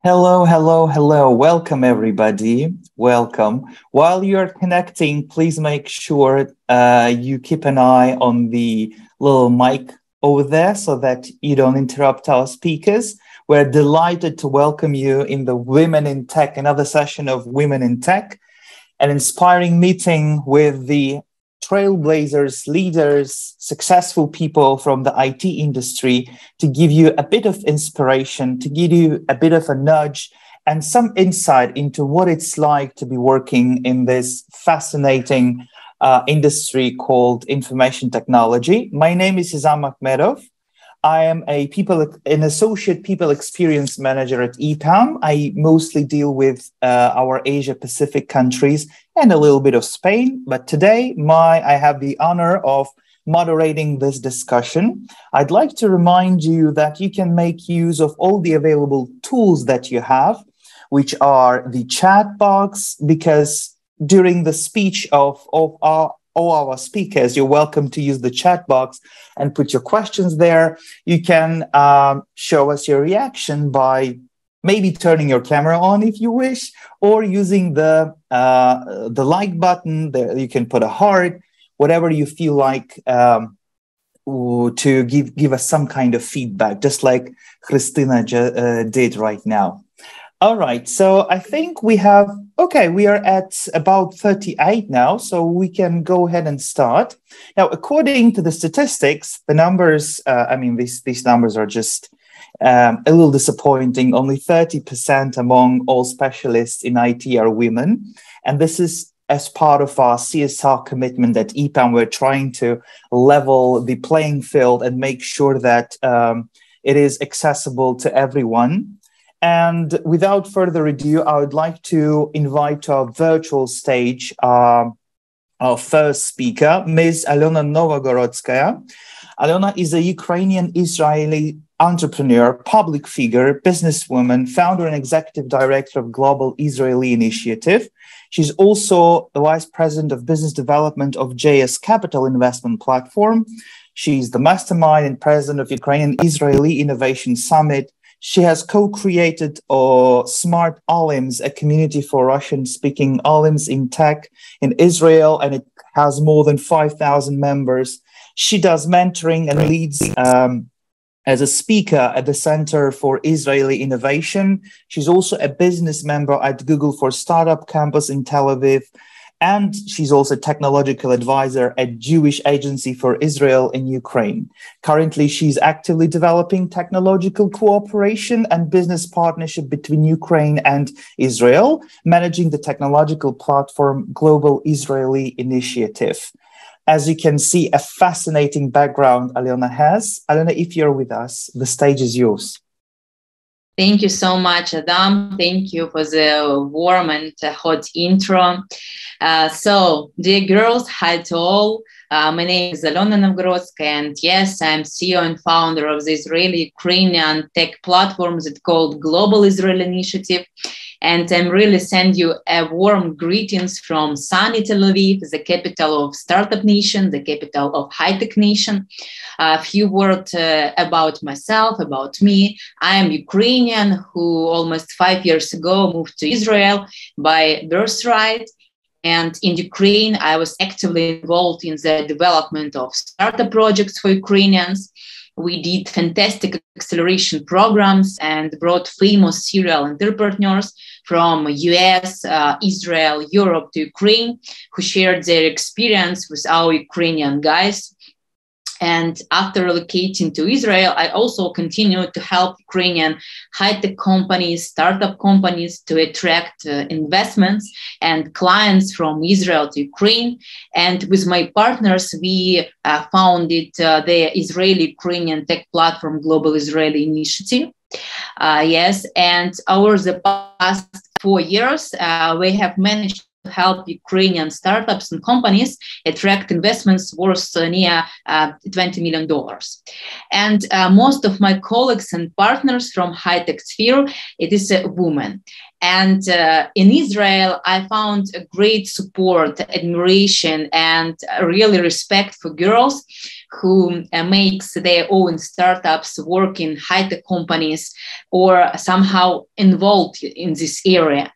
Hello, hello, hello. Welcome, everybody. Welcome. While you're connecting, please make sure you keep an eye on the little mic over there so that you don't interrupt our speakers. We're delighted to welcome you in the Women in Tech, another session of Women in Tech, an inspiring meeting with the trailblazers, leaders, successful people from the IT industry to give you a bit of inspiration, to give you a bit of a nudge and some insight into what it's like to be working in this fascinating industry called information technology. My name is Hizam Akhmedov. I am an associate people experience manager at EPAM. I mostly deal with our Asia Pacific countries and a little bit of Spain. But today, I have the honor of moderating this discussion. I'd like to remind you that you can make use of all the available tools that you have, which are the chat box, because during the speech of all our speakers, you're welcome to use the chat box and put your questions there. You can show us your reaction by maybe turning your camera on if you wish, or using the like button. There you can put a heart, whatever you feel like to give us some kind of feedback, just like Christina did right now. All right, so I think we are at about 38 now, so we can go ahead and start. Now, according to the statistics, the numbers, these numbers are just a little disappointing. Only 30% among all specialists in IT are women. And this is as part of our CSR commitment at EPAM. We're trying to level the playing field and make sure that it is accessible to everyone. And without further ado, I would like to invite to our virtual stage our first speaker, Ms. Alona Novogorodskaya. Alona is a Ukrainian-Israeli entrepreneur, public figure, businesswoman, founder and executive director of Global Israeli Initiative. She's also the vice president of business development of JS Capital Investment Platform. She's the mastermind and president of Ukrainian-Israeli Innovation Summit. She has co-created Smart Olims, a community for Russian-speaking Olims in tech in Israel, and it has more than 5,000 members. She does mentoring and leads as a speaker at the Center for Israeli Innovation. She's also a business member at Google for Startup Campus in Tel Aviv. And she's also a technological advisor at Jewish Agency for Israel in Ukraine. Currently, she's actively developing technological cooperation and business partnership between Ukraine and Israel, managing the technological platform Global Israeli Initiative. As you can see, a fascinating background Alona has. Alona, if you're with us, the stage is yours. Thank you so much, Adam. Thank you for the warm and hot intro. So, dear girls, hi to all. My name is Alona Novgorodskaya, and yes, I'm CEO and founder of the Israeli-Ukrainian tech platform that's called Global Israel Initiative. And I'm really send you a warm greetings from sunny Tel Aviv, the capital of Startup Nation, the capital of High-Tech Nation. A few words about myself, about me. I am Ukrainian who almost 5 years ago moved to Israel by birthright. And in Ukraine, I was actively involved in the development of startup projects for Ukrainians. We did fantastic acceleration programs and brought famous serial entrepreneurs from US, Israel, Europe to Ukraine, who shared their experience with our Ukrainian guys. And after relocating to Israel, I also continued to help Ukrainian high-tech companies, startup companies to attract investments and clients from Israel to Ukraine. And with my partners, we founded the Israeli-Ukrainian tech platform Global Israeli Initiative. Yes, and over the past 4 years, we have managed to help Ukrainian startups and companies attract investments worth near $20 million. And most of my colleagues and partners from high-tech sphere, it is a woman. And in Israel, I found a great support, admiration, and really respect for girls who makes their own startups, work in high-tech companies, or somehow involved in this area.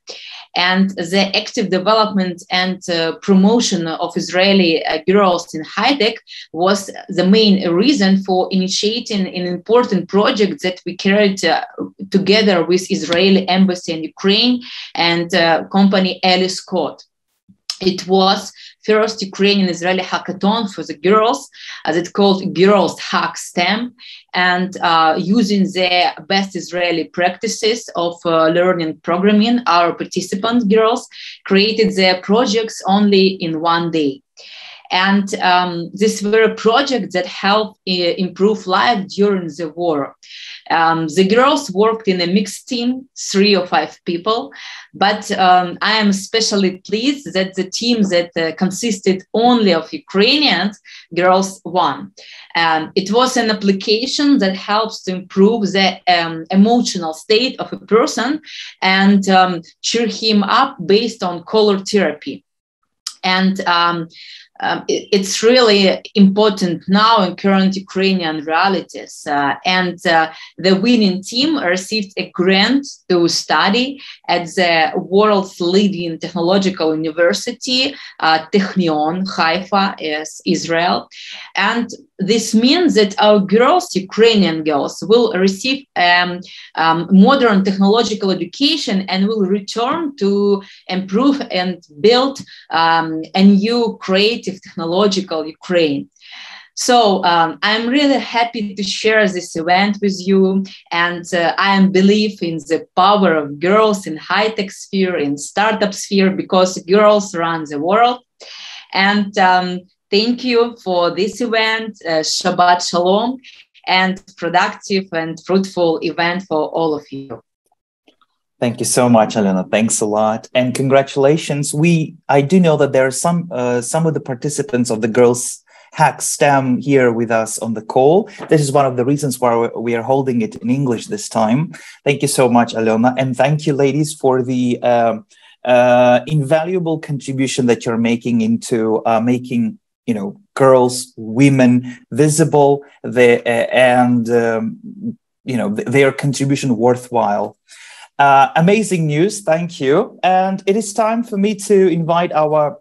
And the active development and promotion of Israeli girls in high-tech was the main reason for initiating an important project that we carried together with Israeli embassy in Ukraine and company Ellie Scott. It was first Ukrainian-Israeli hackathon for the girls, as it's called Girls.Hack.STEM, and using the best Israeli practices of learning programming, our participant girls created their projects only in one day. And these were projects that helped improve life during the war. The girls worked in a mixed team, 3 or 5 people, but I am especially pleased that the team that consisted only of Ukrainians girls won. It was an application that helps to improve the emotional state of a person and cheer him up based on color therapy. And it's really important now in current Ukrainian realities. The winning team received a grant to study at the world's leading technological university, Technion, Haifa, Israel. And this means that our girls, Ukrainian girls, will receive modern technological education and will return to improve and build a new creative technological Ukraine. So I'm really happy to share this event with you, and I believe in the power of girls in high-tech sphere, in startup sphere, because girls run the world. And thank you for this event, Shabbat Shalom, and productive and fruitful event for all of you. Thank you so much, Alena. Thanks a lot. And congratulations. I do know that there are some of the participants of the Girls.Hack.STEM here with us on the call. This is one of the reasons why we are holding it in English this time. Thank you so much, Alena. And thank you, ladies, for the invaluable contribution that you're making into making, girls, women visible, and their contribution worthwhile. Amazing news. Thank you. And it is time for me to invite our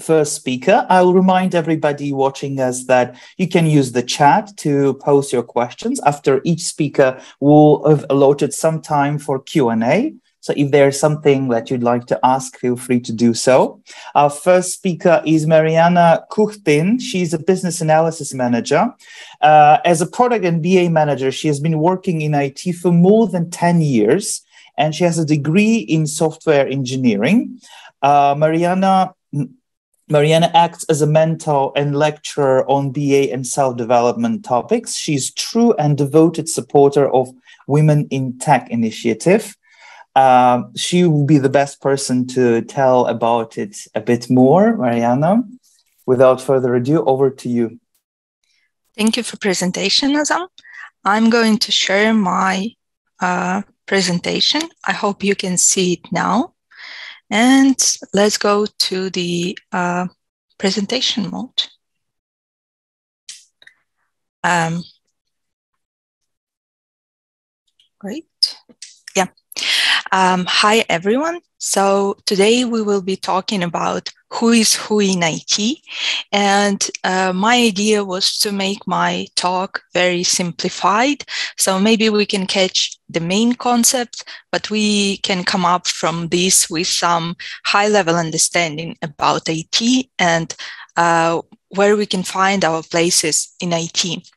first speaker. I'll remind everybody watching us that you can use the chat to post your questions. After each speaker, we'll have allotted some time for Q&A. So if there's something that you'd like to ask, feel free to do so. Our first speaker is Mariana Kuchtin. She's a business analysis manager. As a product and BA manager, she has been working in IT for more than 10 years. And she has a degree in software engineering. Mariana acts as a mentor and lecturer on BA and self-development topics. She's true and devoted supporter of Women in Tech initiative. She will be the best person to tell about it a bit more. Mariana, without further ado, over to you. Thank you for presentation, Azam. I'm going to share my presentation. I hope you can see it now. And let's go to the presentation mode. Great. Yeah. Hi, everyone. So today we will be talking about who is who in IT. And my idea was to make my talk very simplified. So maybe we can catch the main concept, but we can come up from this with some high-level understanding about IT and where we can find our places in IT.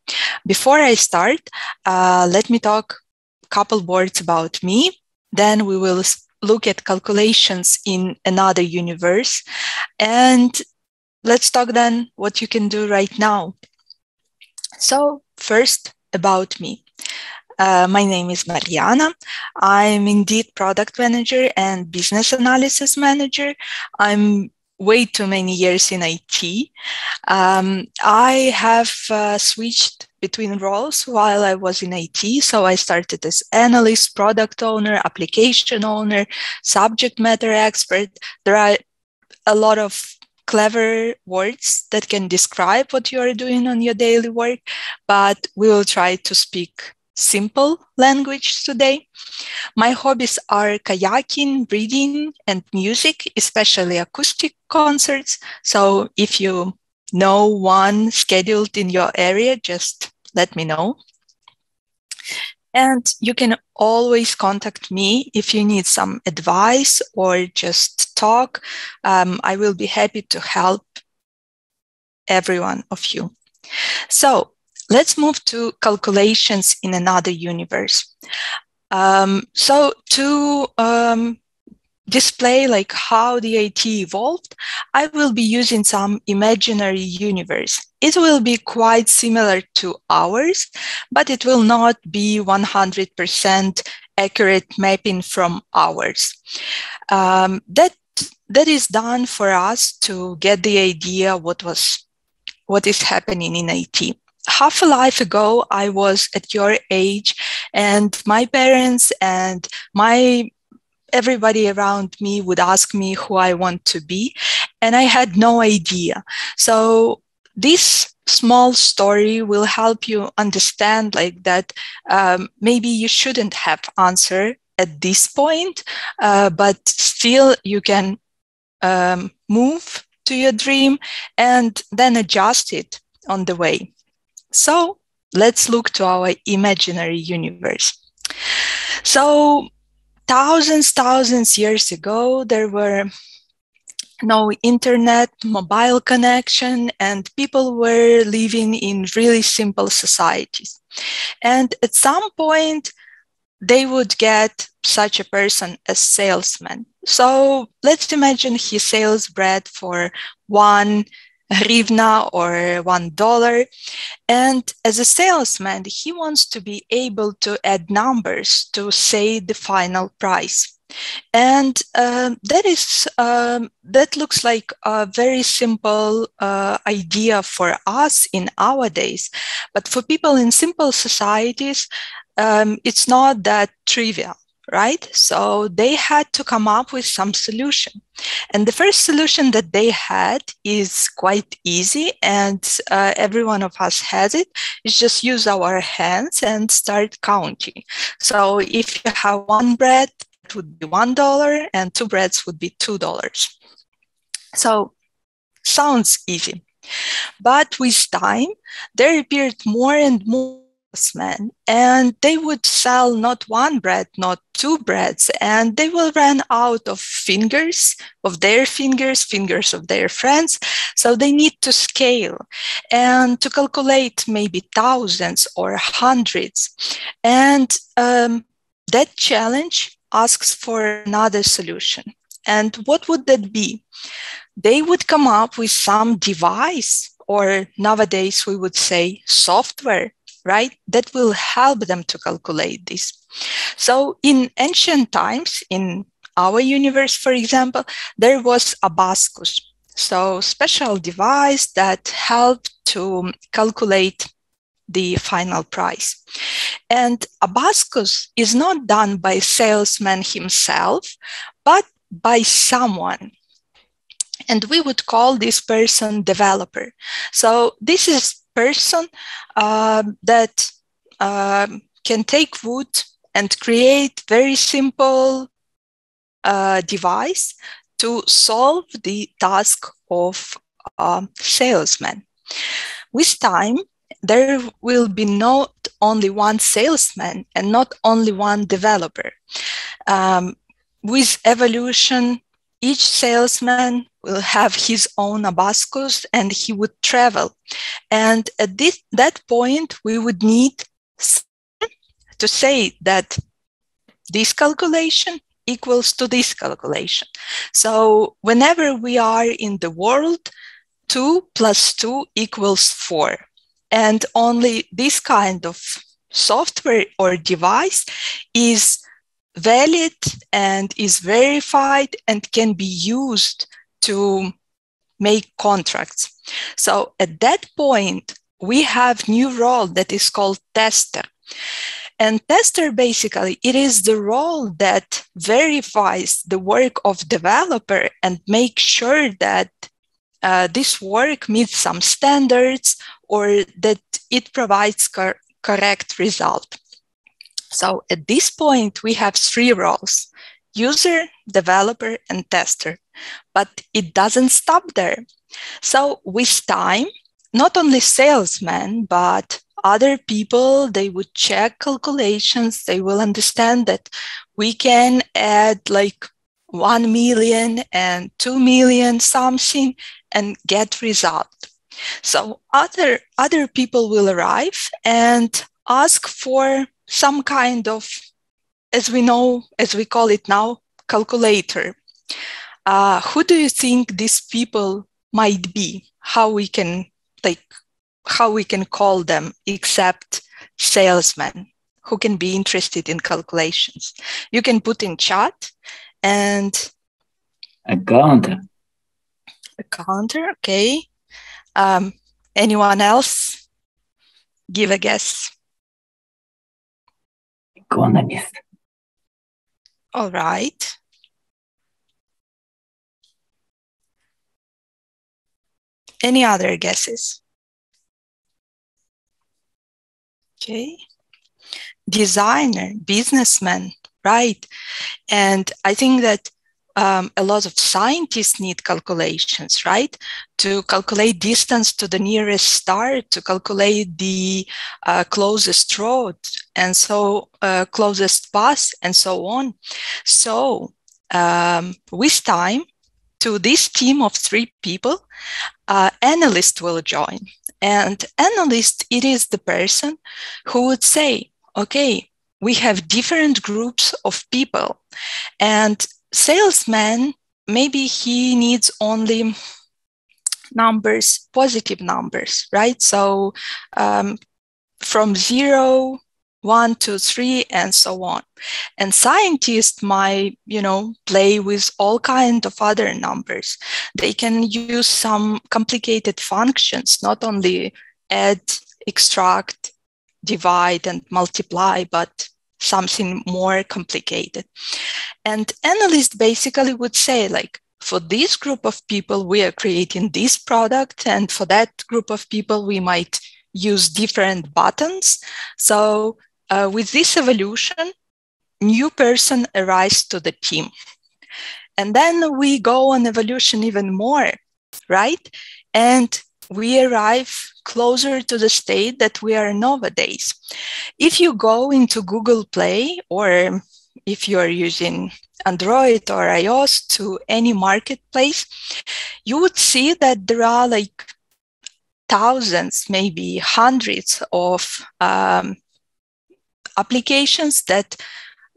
Before I start, let me talk a couple words about me. Then we will look at calculations in another universe. And let's talk then what you can do right now. So first, about me. My name is Mariana. I'm indeed product manager and business analysis manager. I'm way too many years in IT. I have switched between roles while I was in IT. So I started as analyst, product owner, application owner, subject matter expert. There are a lot of clever words that can describe what you are doing on your daily work, but we will try to speak simple language today. My hobbies are kayaking, reading, and music, especially acoustic concerts. So if you know one scheduled in your area, just let me know. And you can always contact me if you need some advice or just talk. I will be happy to help every one of you. So let's move to calculations in another universe. So to display like how the IT evolved, I will be using some imaginary universe. It will be quite similar to ours, but it will not be 100% accurate mapping from ours. That is done for us to get the idea what is happening in IT. Half a life ago, I was at your age, and my parents and everybody around me would ask me who I want to be, and I had no idea. So this small story will help you understand like that maybe you shouldn't have answer at this point, but still you can move to your dream and then adjust it on the way. So let's look to our imaginary universe. So thousands years ago, there were no internet, mobile connection, and people were living in really simple societies. And at some point, they would get such a person as salesman. So let's imagine he sells bread for 1 hryvnia or $1. And as a salesman, he wants to be able to add numbers to say the final price. And that looks like a very simple idea for us in our days. But for people in simple societies, it's not that trivial, right? So they had to come up with some solution. And the first solution that they had is quite easy, and every one of us has it. It's just use our hands and start counting. So if you have 1 bread, it would be $1, and 2 breads would be $2. So sounds easy. But with time, there appeared more and more salesmen, and they would sell not 1 bread, not 2 breads, and they will run out of fingers of their fingers of their friends. So they need to scale and to calculate maybe thousands or hundreds. And that challenge asks for another solution. And what would that be? They would come up with some device, or nowadays we would say software, right? That will help them to calculate this. So in ancient times, in our universe, for example, there was abacus. So special device that helped to calculate the final price. And abacus is not done by salesman himself, but by someone. And we would call this person developer. So this is person that can take wood and create very simple device to solve the task of salesman. With time, there will be not only one salesman and not only one developer. With evolution, each salesman will have his own abacus and he would travel. And at that point, we would need to say that this calculation equals to this calculation. So whenever we are in the world, 2 + 2 = 4. And only this kind of software or device is valid and is verified and can be used to make contracts. So at that point, we have new role that is called tester. And tester, basically, it is the role that verifies the work of developer and makes sure that this work meets some standards or that it provides correct result. So at this point, we have three roles: user, developer, and tester. But it doesn't stop there. So with time, not only salesmen, but other people, they would check calculations. They will understand that we can add like 1 million and 2 million something and get result. So other people will arrive and ask for some kind of, as we call it now, calculator. Who do you think these people might be? How we can call them except salesmen who can be interested in calculations? You can put in chat. And accountant, okay. Anyone else? Give a guess. Economist. All right. Any other guesses? Okay. Designer, businessman, right? And I think that a lot of scientists need calculations, right? To calculate distance to the nearest star, to calculate the closest road, and so closest path, and so on. So with time, to this team of 3 people, analyst will join. And analyst, it is the person who would say, okay, we have different groups of people, and salesman, maybe he needs only numbers, positive numbers, right? So from 0, 1, 2, 3, and so on. And scientists might, play with all kinds of other numbers. They can use some complicated functions, not only add, extract, divide, and multiply, but something more complicated. And analyst basically would say, like, for this group of people, we are creating this product, and for that group of people, we might use different buttons. So with this evolution, new person arrives to the team. And then we go on evolution even more, right? And we arrive closer to the state that we are nowadays. If you go into Google Play, or if you are using Android or iOS, to any marketplace, you would see that there are like thousands, maybe hundreds of applications that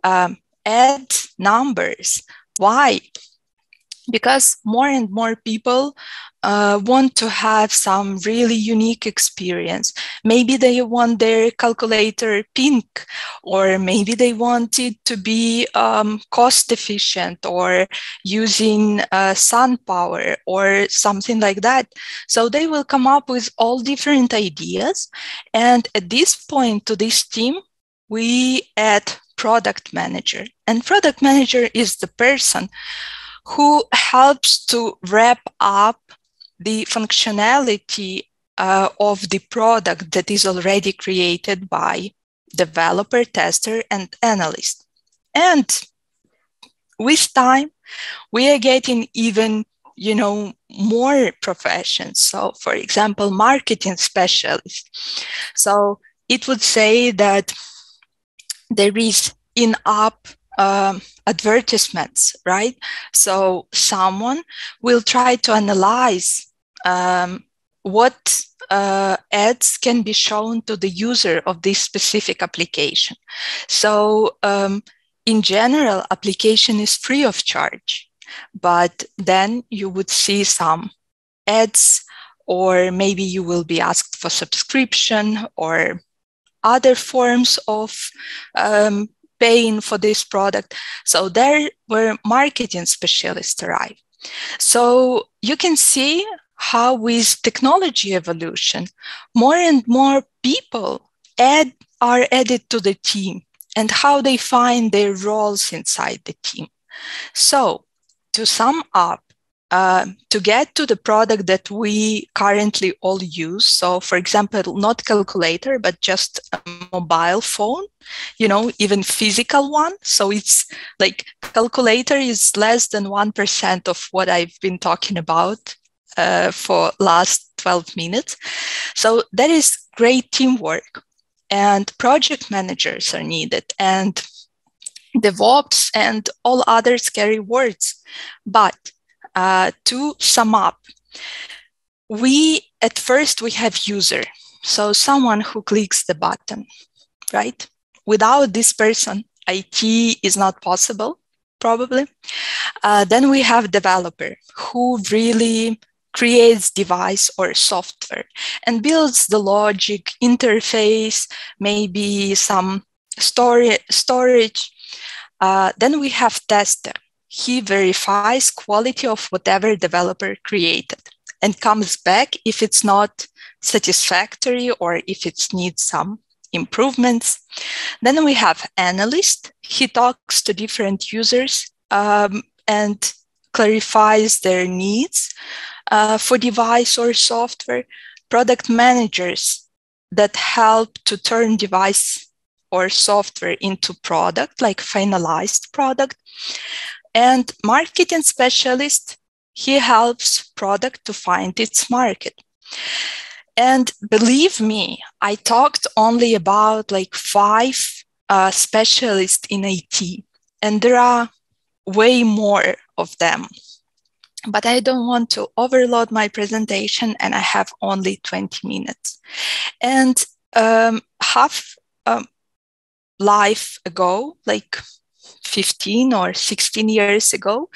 add numbers. Why? Because more and more people want to have some really unique experience. Maybe they want their calculator pink, or maybe they want it to be cost efficient or using sun power or something like that. So they will come up with all different ideas. And at this point, to this team, we add product manager. And product manager is the person who helps to wrap up the functionality of the product that is already created by developer, tester, and analyst. And with time, we are getting even, more professions. So, for example, marketing specialist. So it would say that there is in-app advertisements, right? So someone will try to analyze what ads can be shown to the user of this specific application. So in general, application is free of charge, but then you would see some ads, or maybe you will be asked for subscription, or other forms of paying for this product. So there where marketing specialists arrive. So you can see how with technology evolution, more and more people are added to the team and how they find their roles inside the team. So to sum up, to get to the product that we currently all use, so for example, not calculator, but just a mobile phone, even physical one. So it's like calculator is less than 1% of what I've been talking about for last 12 minutes. So that is great teamwork, and project managers are needed, and DevOps and all other scary words. But to sum up, at first we have user. So someone who clicks the button, right? Without this person, IT is not possible, probably. Then we have developer who really creates device or software and builds the logic, interface, maybe some storage. Then we have tester. He verifies quality of whatever developer created and comes back if it's not satisfactory or if it needs some improvements. Then we have analyst. He talks to different users and clarifies their needs for device or software. Product managers that help to turn device or software into product, like finalized product. And marketing specialist, he helps product to find its market. And believe me, I talked only about like 5 specialists in IT, and there are way more of them. But I don't want to overload my presentation, and I have only 20 minutes. And half life ago, like 15 or 16 years ago,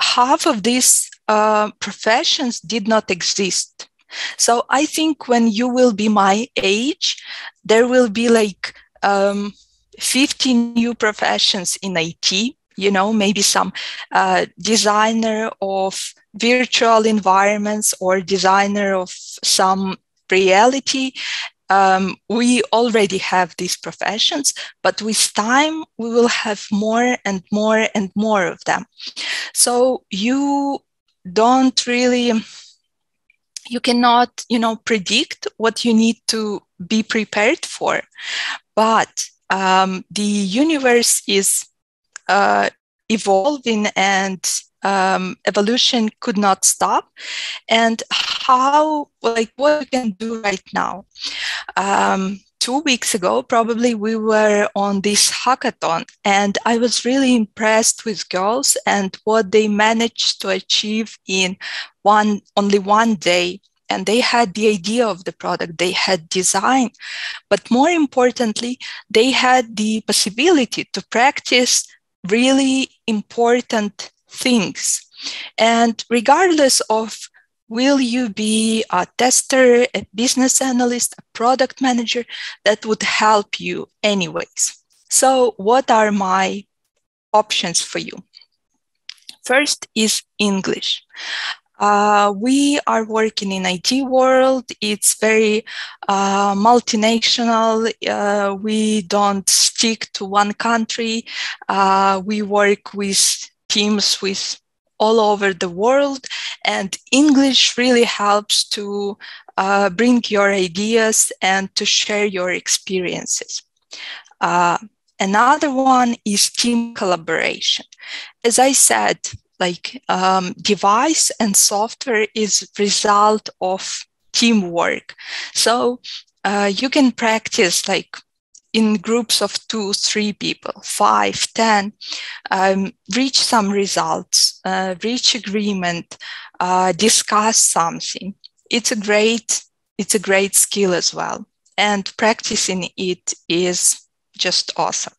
half of these professions did not exist. So I think when you will be my age, there will be like 50 new professions in IT, maybe some designer of virtual environments or designer of some reality. We already have these professions, but with time, we will have more and more and more of them. So you cannot, predict what you need to be prepared for. But the universe is evolving, and evolution could not stop. And what you can do right now. 2 weeks ago, probably we were on this hackathon, and I was really impressed with girls and what they managed to achieve in only one day. And they had the idea of the product, they had design, but more importantly, they had the possibility to practice really important things. And regardless of will you be a tester, a business analyst, a product manager, that would help you anyways. So what are my options for you? First is English. We are working in IT world. It's very multinational. We don't stick to one country. We work with teams with all over the world, and English really helps to bring your ideas and to share your experiences. Another one is team collaboration. As I said, device and software is result of teamwork. So you can practice in groups of 2, 3 people, 5, 10, reach some results, reach agreement, discuss something. It's a great skill as well. And practicing it is just awesome.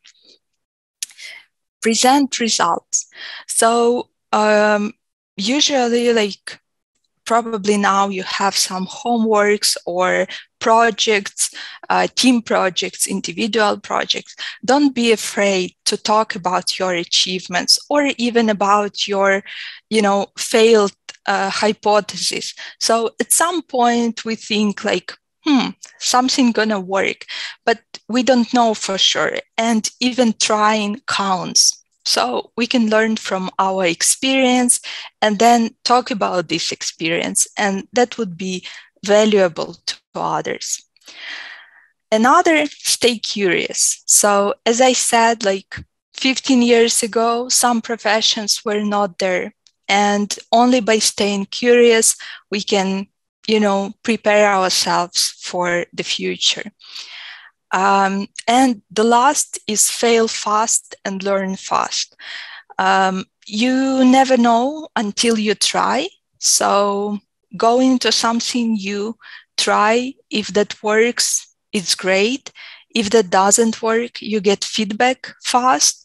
Present results. So usually probably now you have some homeworks or projects, team projects, individual projects. Don't be afraid to talk about your achievements or even about your, failed hypothesis. So at some point we think like, something gonna work, but we don't know for sure. And even trying counts. So we can learn from our experience and then talk about this experience, and that would be valuable to others. Another, stay curious. So as I said, like 15 years ago, some professions were not there. And only by staying curious, we can, prepare ourselves for the future. And the last is fail fast and learn fast. You never know until you try. So go into something new, try. If that works, it's great. If that doesn't work, you get feedback fast,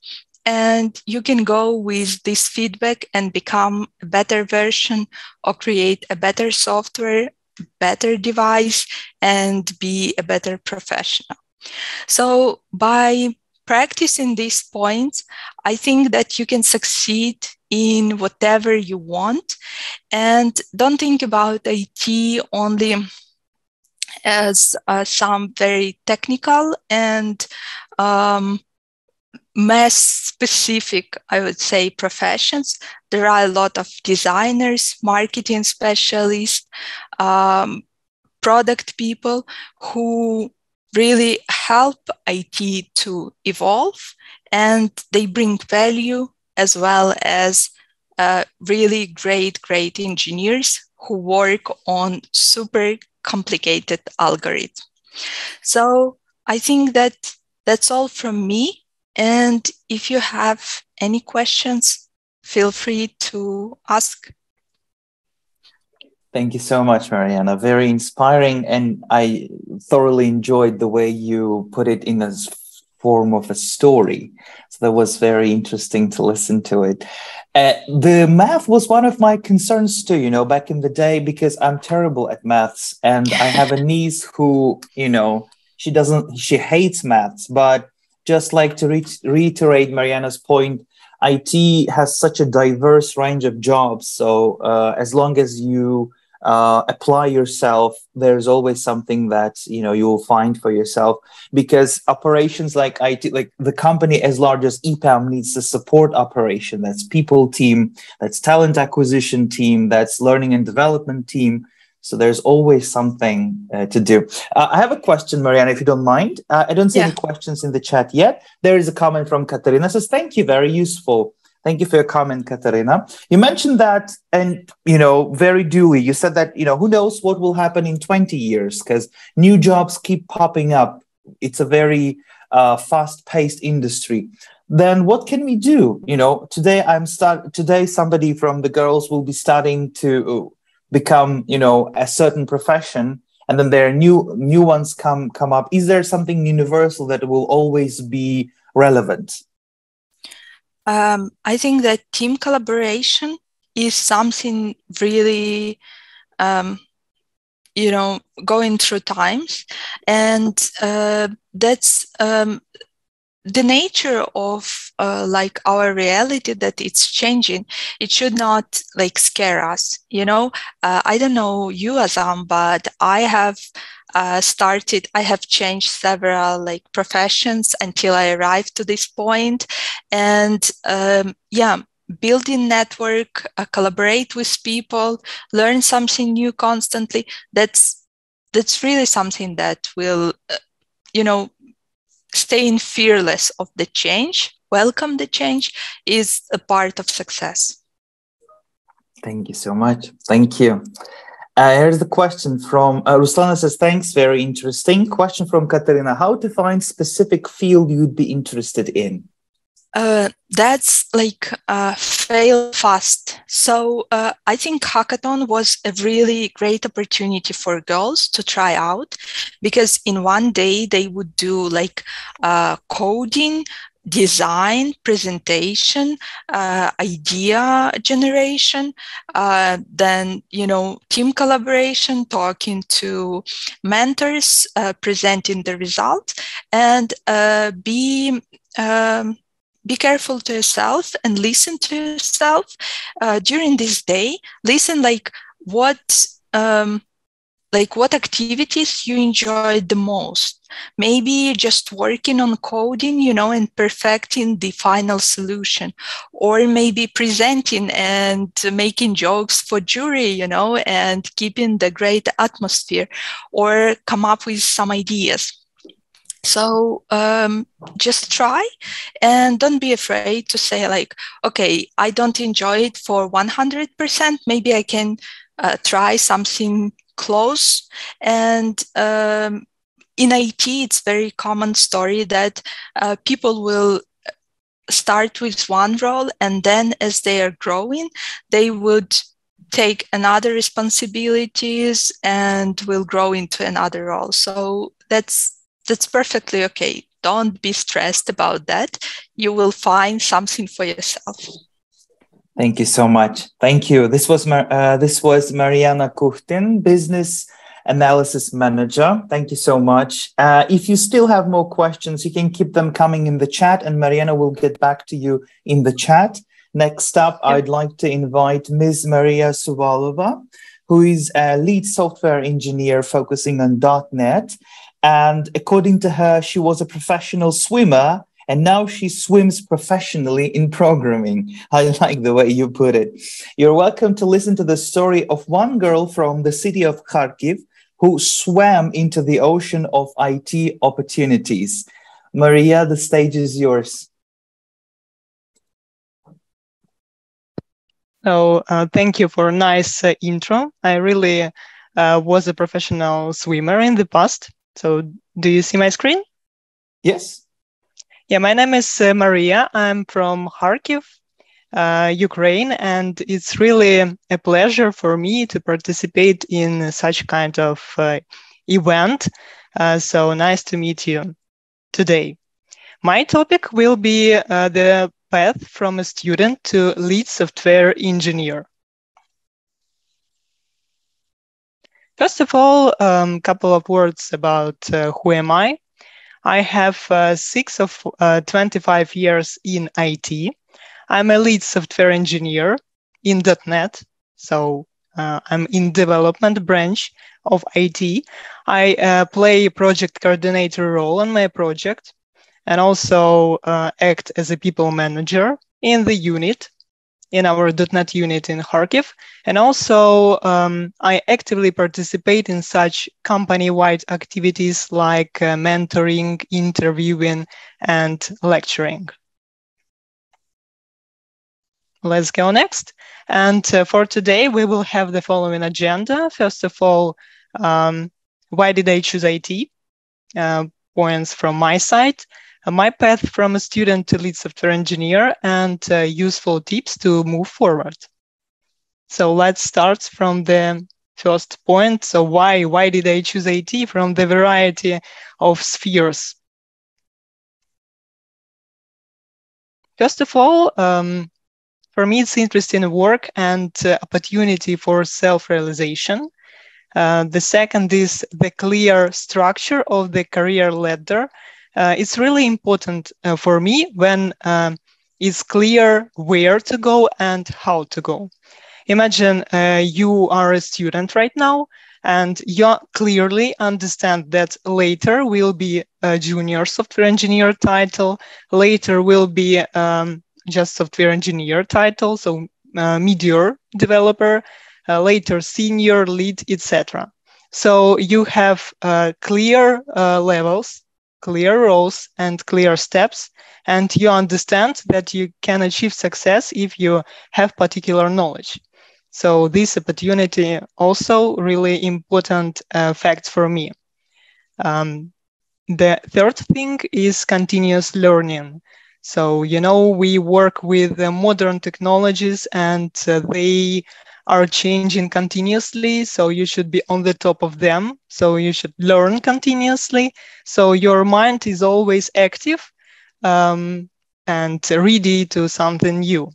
and you can go with this feedback and become a better version or create a better software, better device, and be a better professional. So by practicing these points, I think that you can succeed in whatever you want. And don't think about IT only as some very technical and mass specific, I would say, professions. There are a lot of designers, marketing specialists, product people who really help IT to evolve, and they bring value, as well as really great engineers who work on super complicated algorithms. So I think that that's all from me. And if you have any questions, feel free to ask. Thank you so much, Mariana. Very inspiring. And I thoroughly enjoyed the way you put it in a form of a story. So that was very interesting to listen to it. The math was one of my concerns too, back in the day, because I'm terrible at maths. And I have a niece who, she hates maths, but just like to reiterate Mariana's point, IT has such a diverse range of jobs. So as long as you apply yourself, there's always something that you'll find for yourself, because operations like IT, like the company as large as EPAM, needs to support operation. That's people team, that's talent acquisition team, that's learning and development team. So there's always something to do. I have a question, Mariana, if you don't mind. I don't see any questions in the chat yet. There is a comment from Katerina. Says, thank you, very useful. Thank you for your comment, Katerina. You mentioned that, and, very duly, you said that, who knows what will happen in 20 years, because new jobs keep popping up. It's a very fast-paced industry. Then what can we do? Today somebody from the girls will be starting to become, a certain profession, and then there are new ones come up. Is there something universal that will always be relevant? I think that team collaboration is something really, going through times, and that's the nature of our reality, that it's changing. It should not scare us. I don't know you, Azam, but I have I have changed several professions until I arrived to this point. And building network, collaborate with people, learn something new constantly. That's really something that will, staying fearless of the change, welcome the change, is a part of success. Thank you so much. Thank you. Here's the question from Ruslana says, thanks, very interesting. Question from Katerina, how to find specific field you'd be interested in? That's fail fast. So I think hackathon was a really great opportunity for girls to try out, because in one day they would do coding, design, presentation, idea generation, then, team collaboration, talking to mentors, presenting the results, and be careful to yourself and listen to yourself during this day. Listen what activities you enjoyed the most. Maybe just working on coding, and perfecting the final solution, or maybe presenting and making jokes for jury, and keeping the great atmosphere, or come up with some ideas. So just try, and don't be afraid to say okay, I don't enjoy it for 100%. Maybe I can try something close. And in IT, it's very common story that people will start with one role, and then as they are growing, they would take another responsibilities and will grow into another role. So that's perfectly okay. Don't be stressed about that. You will find something for yourself. Thank you so much. Thank you. This was Mariana Kuchtin, Business Analysis Manager. Thank you so much. If you still have more questions, you can keep them coming in the chat, and Mariana will get back to you in the chat. Next up, I'd like to invite Ms. Maria Suryava, who is a lead software engineer focusing on .NET. And according to her, she was a professional swimmer, and now she swims professionally in programming. I like the way you put it. You're welcome to listen to the story of one girl from the city of Kharkiv who swam into the ocean of IT opportunities. Maria, the stage is yours. So thank you for a nice intro. I really was a professional swimmer in the past. So do you see my screen? Yes. Yeah, my name is Maria. I'm from Kharkiv, Ukraine, and it's really a pleasure for me to participate in such kind of event. So nice to meet you today. My topic will be the path from a student to lead software engineer. First of all, a couple of words about who am I. I have 6 of 25 years in IT. I'm a lead software engineer in .NET, so I'm in development branch of IT. I play a project coordinator role on my project, and also act as a people manager in the unit, in our .NET unit in Kharkiv. And also I actively participate in such company-wide activities like mentoring, interviewing, and lecturing. Let's go next. And for today, we will have the following agenda. First of all, why did I choose IT? Points from my side. My path from a student to lead software engineer, and useful tips to move forward. So let's start from the first point. So why did I choose IT from the variety of spheres? First of all, for me, it's interesting work and opportunity for self-realization. The second is the clear structure of the career ladder. It's really important for me when it's clear where to go and how to go. Imagine you are a student right now, and you clearly understand that later will be a junior software engineer title, later will be just software engineer title, so mid-year developer, later senior, lead, etc. So you have clear levels, clear roles, and clear steps, and you understand that you can achieve success if you have particular knowledge. So this opportunity also really important fact for me. The third thing is continuous learning. So, we work with modern technologies, and they are changing continuously, so you should be on the top of them. So you should learn continuously. So your mind is always active. and ready to something new.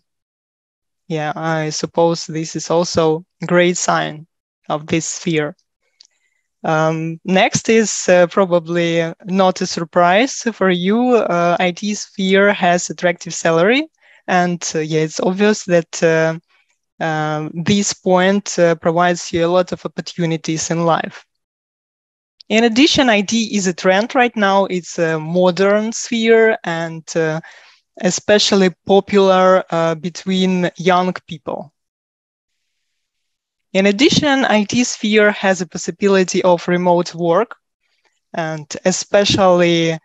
Yeah, I suppose this is also a great sign of this sphere. Next is probably not a surprise for you. IT sphere has attractive salary, and yeah, it's obvious that this point provides you a lot of opportunities in life. In addition, IT is a trend right now. It's a modern sphere and especially popular between young people. In addition, IT sphere has a possibility of remote work, and especially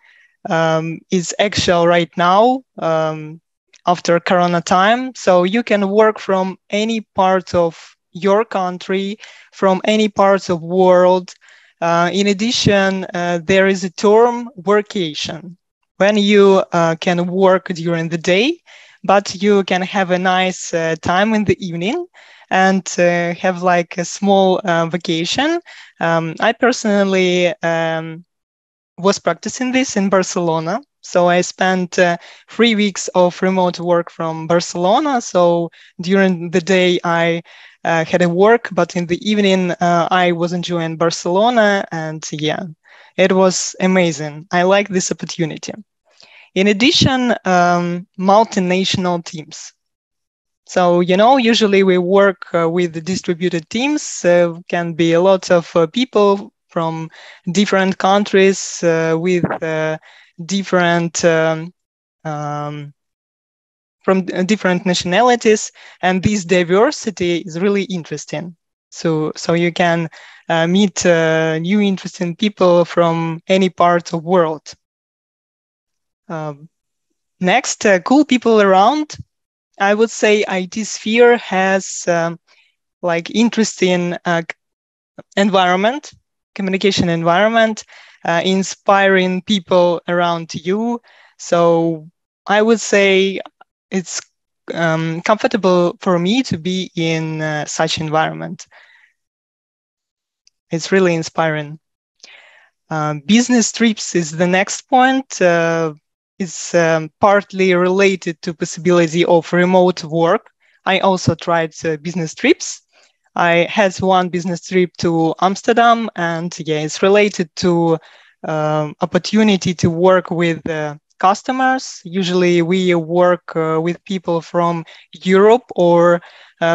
is actual right now after Corona time. So you can work from any part of your country, from any part of world. In addition, there is a term workation, when you can work during the day, but you can have a nice time in the evening and have like a small vacation. I personally was practicing this in Barcelona. So I spent 3 weeks of remote work from Barcelona. So during the day, I had a work, but in the evening, I was enjoying Barcelona. And yeah, it was amazing. I like this opportunity. In addition, multinational teams. So, you know, usually we work with distributed teams. Can be a lot of people from different countries with different from different nationalities, and this diversity is really interesting. So you can meet new interesting people from any part of the world. Next, cool people around. I would say IT sphere has like interesting environment, communication environment, inspiring people around you. So I would say it's comfortable for me to be in such environment. It's really inspiring. Business trips is the next point. It's partly related to possibility of remote work. I also tried business trips. I had one business trip to Amsterdam, and yeah, it's related to opportunity to work with customers. Usually we work with people from Europe or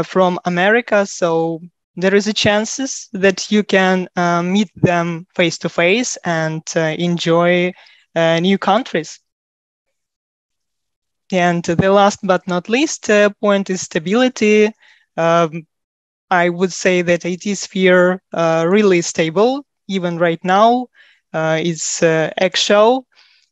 from America. So there is a chances that you can meet them face to face and enjoy new countries. And the last but not least point is stability. I would say that IT sphere really stable, even right now. It's actual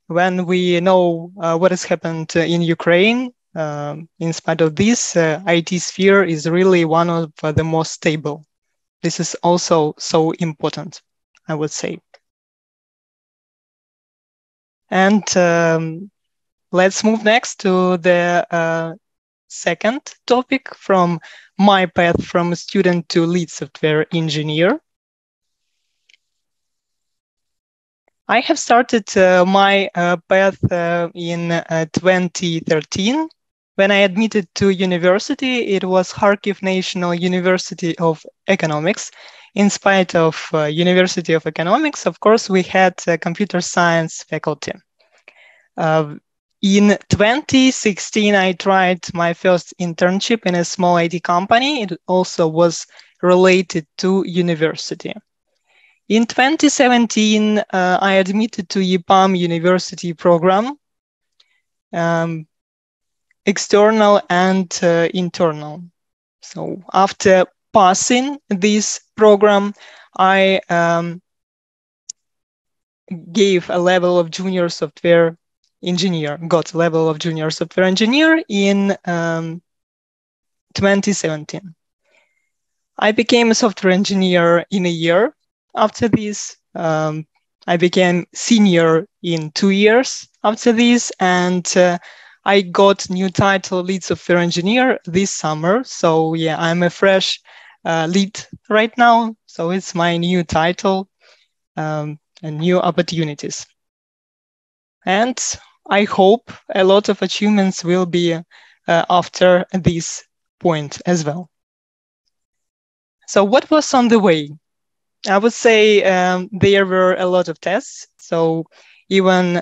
when we know what has happened in Ukraine. In spite of this, IT sphere is really one of the most stable. This is also so important, I would say. And let's move next to the second topic, from my path from a student to lead software engineer. I have started my path in 2013. When I admitted to university, it was Kharkiv National University of Economics. In spite of University of Economics, of course, we had computer science faculty. In 2016, I tried my first internship in a small IT company. It also was related to university. In 2017, I admitted to EPAM University program, external and internal. So after passing this program, I gave a level of junior software engineer, got level of junior software engineer in 2017. I became a software engineer in a year. After this, I became senior in 2 years after this, and I got new title lead software engineer this summer. So yeah, I'm a fresh lead right now. So it's my new title and new opportunities. And I hope a lot of achievements will be after this point as well. So what was on the way? I would say there were a lot of tests. So even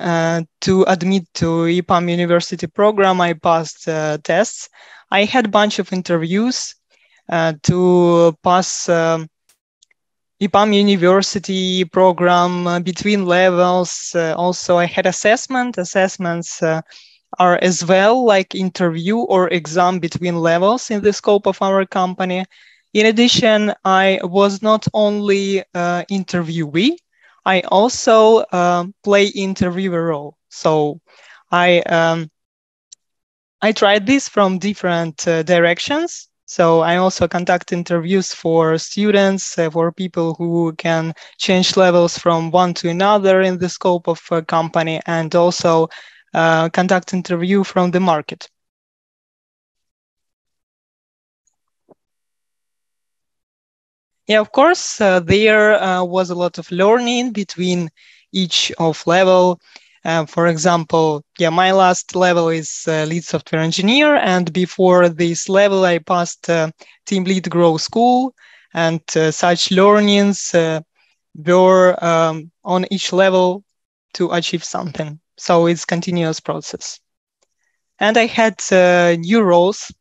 to admit to EPAM University program, I passed tests. I had a bunch of interviews to pass EPAM University program between levels. Also, I had assessments are as well like interview or exam between levels in the scope of our company. In addition, I was not only interviewee, I also play interviewer role. So I tried this from different directions. So I also conduct interviews for students, for people who can change levels from one to another in the scope of a company, and also conduct interview from the market. Yeah, of course, there was a lot of learning between each of level. For example, my last level is lead software engineer, and before this level, I passed team lead grow school, and such learnings were on each level to achieve something. So it's continuous process. And I had new roles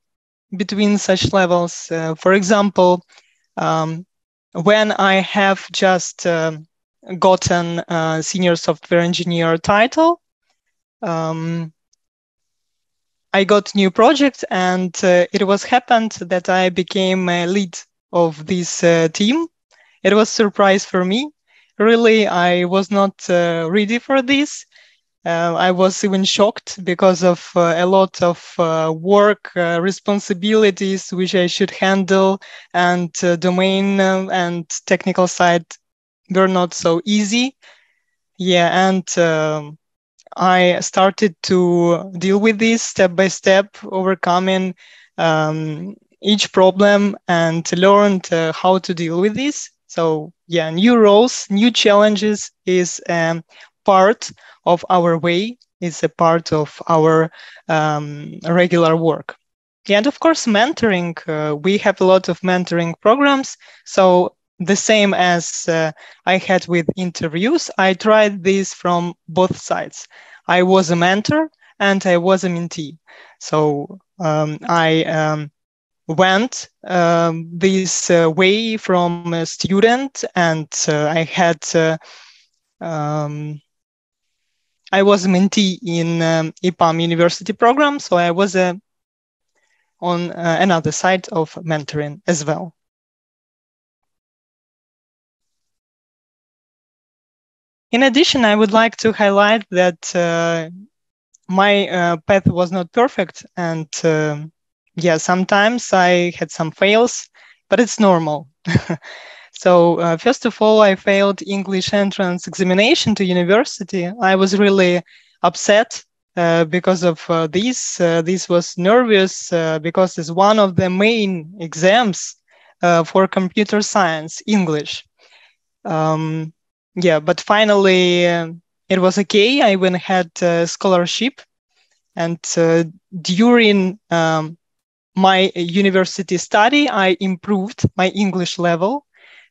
between such levels. For example, when I have just gotten a senior software engineer title, I got new project, and it was happened that I became a lead of this team. It was a surprise for me. Really, I was not ready for this. I was even shocked because of a lot of work responsibilities which I should handle, and domain and technical side were not so easy. Yeah, and I started to deal with this step by step, overcoming each problem, and learned how to deal with this. So yeah, new roles, new challenges is part of our way. It's a part of our regular work. And of course, mentoring. We have a lot of mentoring programs. So the same as I had with interviews, I tried this from both sides. I was a mentor and I was a mentee. So I went this way from a student, and I had I was a mentee in EPAM University program, so I was on another side of mentoring as well. In addition, I would like to highlight that my path was not perfect, and sometimes I had some fails, but it's normal. So first of all, I failed English entrance examination to university. I was really upset because of this. This was nervous because it's one of the main exams for computer science, English. But finally it was okay. I even had a scholarship, and during my university study, I improved my English level.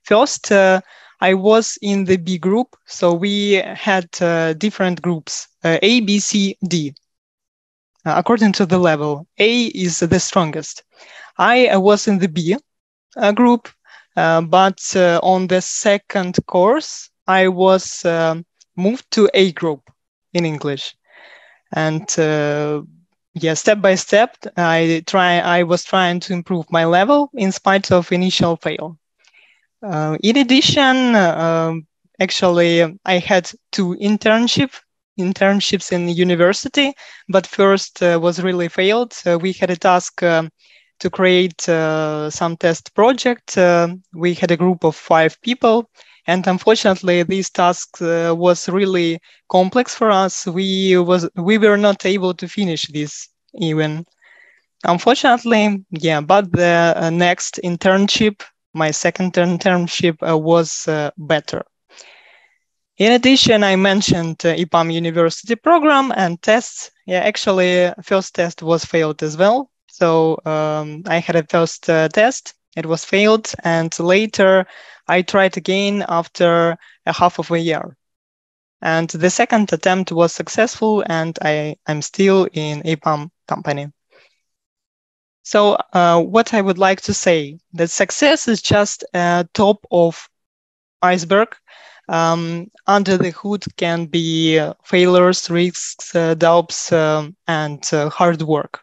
First, I was in the B group, so we had different groups, A, B, C, D, according to the level. A is the strongest. I was in the B group, but on the second course, I was moved to A group in English. And step by step, I was trying to improve my level in spite of initial fail. In addition, actually, I had 2 internships in the university, but first was really failed. We had a task to create some test project. We had a group of 5 people, and unfortunately, this task was really complex for us. We were not able to finish this even. Unfortunately, but the next internship, my second internship, was better. In addition, I mentioned EPAM University program and tests. Yeah, actually, first test was failed as well. So I had a first test, it was failed, and later I tried again after a half of a year. And the second attempt was successful, and I'm still in EPAM company. So what I would like to say, that success is just a top of iceberg. Under the hood can be failures, risks, doubts, and hard work.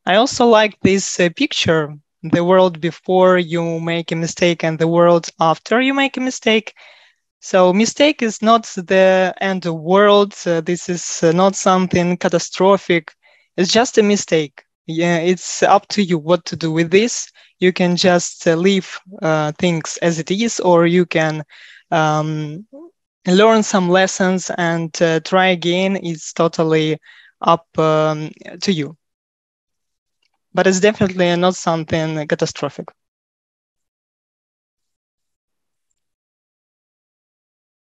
I also like this picture, the world before you make a mistake and the world after you make a mistake. So mistake is not the end of the world. This is not something catastrophic. It's just a mistake. Yeah, it's up to you what to do with this. You can just leave things as it is, or you can learn some lessons and try again. It's totally up to you. But it's definitely not something catastrophic.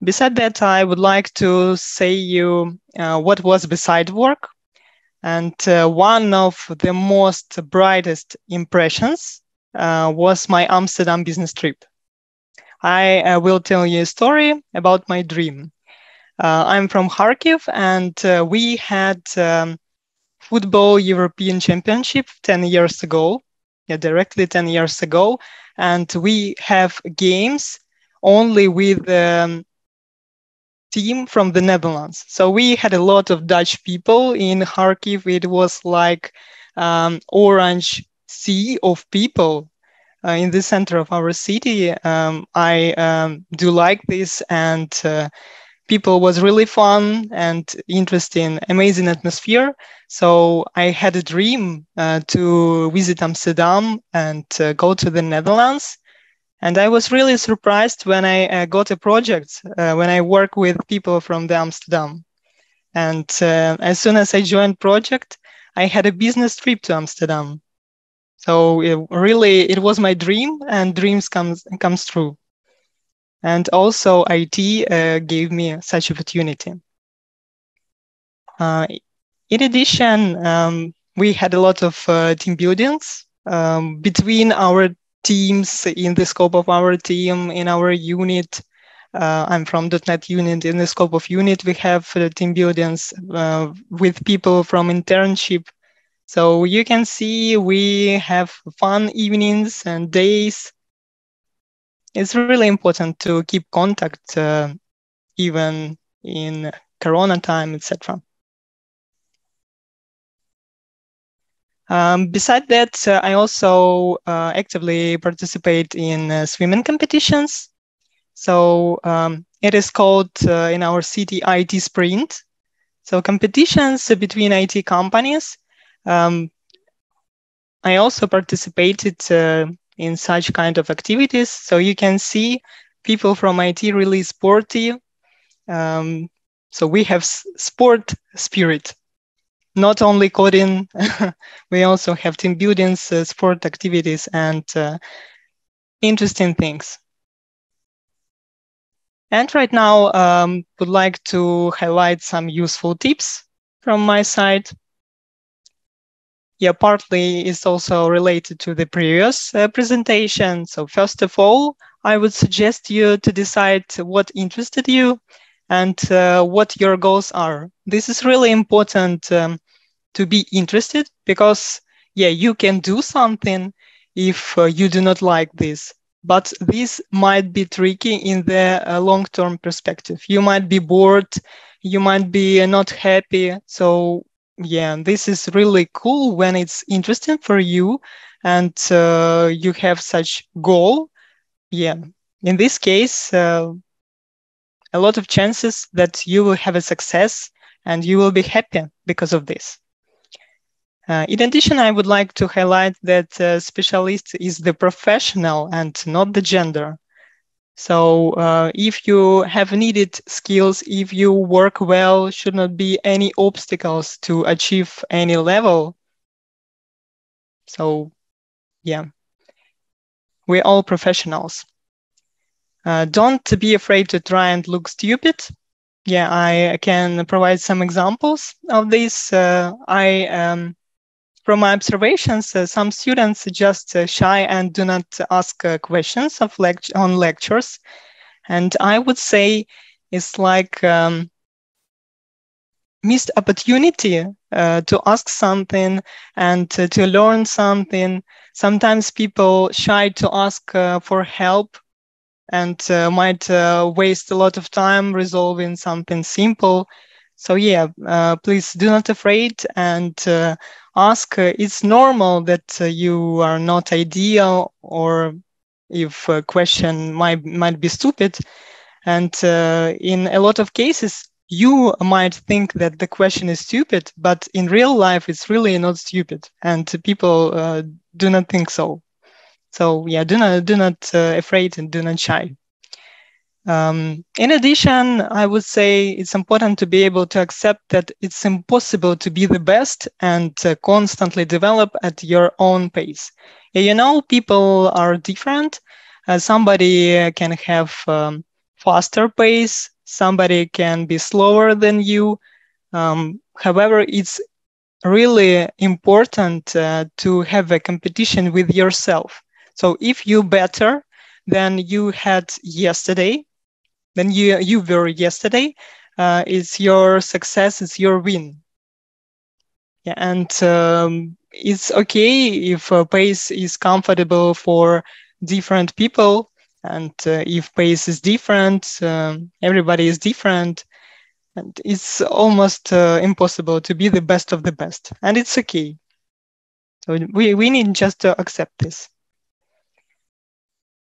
Beside that, I would like to say you what was beside work. And one of the most brightest impressions was my Amsterdam business trip. I will tell you a story about my dream. I'm from Kharkiv, and we had football European Championship 10 years ago, directly 10 years ago. And we have games only with team from the Netherlands. So we had a lot of Dutch people in Kharkiv. It was like orange sea of people in the center of our city. I do like this, and people was really fun and interesting, amazing atmosphere. So I had a dream to visit Amsterdam and go to the Netherlands. And I was really surprised when I got a project, when I work with people from the Amsterdam. And as soon as I joined project, I had a business trip to Amsterdam. So it was my dream, and dreams comes true. And also IT gave me such opportunity. In addition, we had a lot of team buildings between our teams, in the scope of our team, in our unit. I'm from .NET unit. In the scope of unit, we have team buildings with people from internship. So you can see we have fun evenings and days. It's really important to keep contact even in Corona time, etc. Beside that, I also actively participate in swimming competitions. So it is called in our city IT Sprint. So competitions between IT companies. I also participated in such kind of activities. So you can see people from IT really sporty. So we have sport spirit. Not only coding, we also have team buildings, sport activities, and interesting things. And right now, would like to highlight some useful tips from my side. Yeah, partly it's also related to the previous presentation. So first of all, I would suggest you to decide what interested you and what your goals are. This is really important to be interested, because yeah, you can do something if you do not like this, but this might be tricky in the long-term perspective. You might be bored, you might be not happy. So yeah, this is really cool when it's interesting for you and you have such goal. Yeah, in this case, a lot of chances that you will have a success and you will be happy because of this. In addition, I would like to highlight that specialist is the professional and not the gender. So if you have needed skills, if you work well, should not be any obstacles to achieve any level. So yeah, we're all professionals. Don't be afraid to try and look stupid. Yeah, I can provide some examples of this. From my observations, some students just shy and do not ask questions on lectures. And I would say it's like missed opportunity to ask something and to learn something. Sometimes people shy to ask for help and might waste a lot of time resolving something simple. So yeah, please do not afraid and ask. It's normal that you are not ideal, or if a question might be stupid. And in a lot of cases, you might think that the question is stupid, but in real life, it's really not stupid. And people do not think so. So yeah, do not afraid and do not shy. In addition, I would say it's important to be able to accept that it's impossible to be the best and constantly develop at your own pace. You know, people are different. Somebody can have faster pace. Somebody can be slower than you. However, it's really important to have a competition with yourself. So if you better than you had yesterday, than you were yesterday, it's your success, it's your win. Yeah, and it's okay if pace is comfortable for different people, and if pace is different, everybody is different, and it's almost impossible to be the best of the best, and it's okay. So we need just to accept this.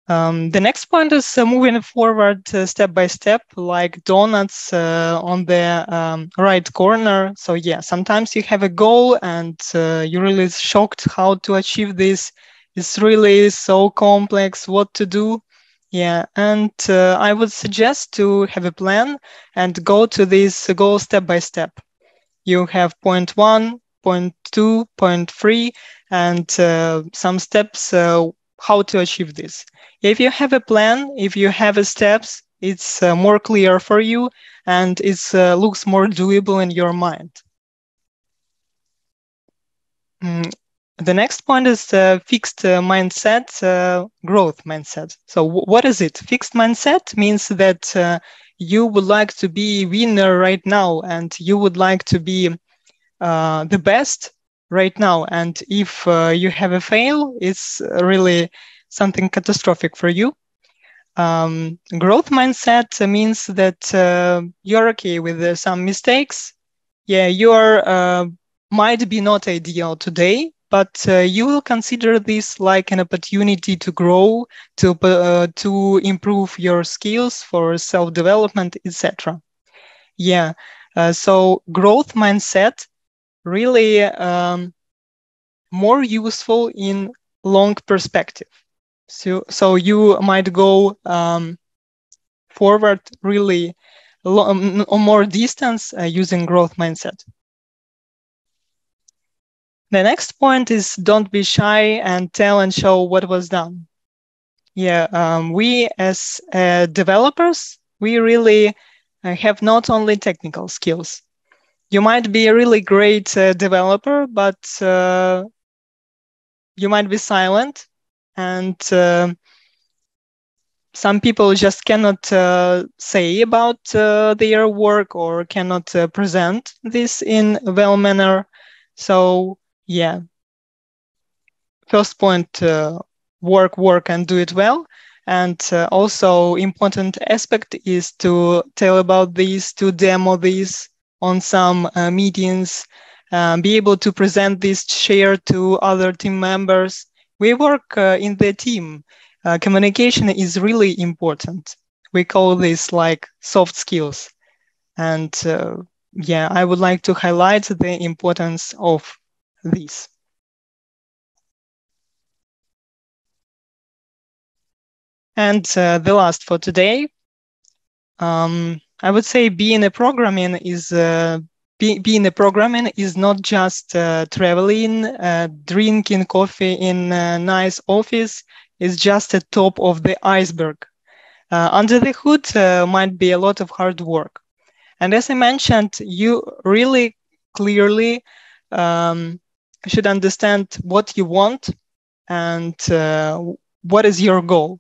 The next point is moving forward step by step, like donuts on the right corner. So yeah, sometimes you have a goal and you're really shocked how to achieve this. It's really so complex what to do. Yeah, and I would suggest to have a plan and go to this goal step by step. You have point 1, point 2, point 3, and some steps how to achieve this. If you have a plan, if you have a steps, it's more clear for you and it looks more doable in your mind. The next point is fixed mindset, growth mindset. So what is it? Fixed mindset means that you would like to be winner right now and you would like to be the best right now. And if you have a fail, it's really something catastrophic for you. Growth mindset means that you're okay with some mistakes. Yeah, you are might be not ideal today, but you will consider this like an opportunity to grow, to improve your skills for self-development, etc. Yeah, so growth mindset really more useful in long perspective. So you might go forward really on more distance using growth mindset. The next point is don't be shy and tell and show what was done. Yeah, we as developers, we really have not only technical skills. You might be a really great developer, but you might be silent, and some people just cannot say about their work or cannot present this in a well manner. So yeah, first point, work and do it well. And also important aspect is to tell about this, to demo this on some meetings, be able to present this, share to other team members. We work in the team. Communication is really important. We call this like soft skills. And yeah, I would like to highlight the importance of this. And the last for today, I would say being a programming is not just traveling, drinking coffee in a nice office. It's just the top of the iceberg. Under the hood might be a lot of hard work. And as I mentioned, you really clearly should understand what you want and what is your goal.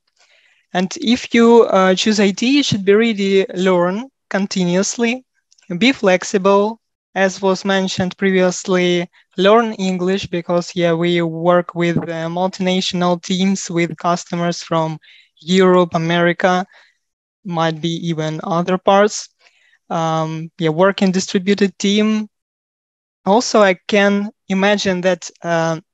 And if you choose IT, you should be ready to learn continuously, be flexible, as was mentioned previously, learn English because we work with multinational teams with customers from Europe, America, might be even other parts. Work in distributed team. Also, I can imagine that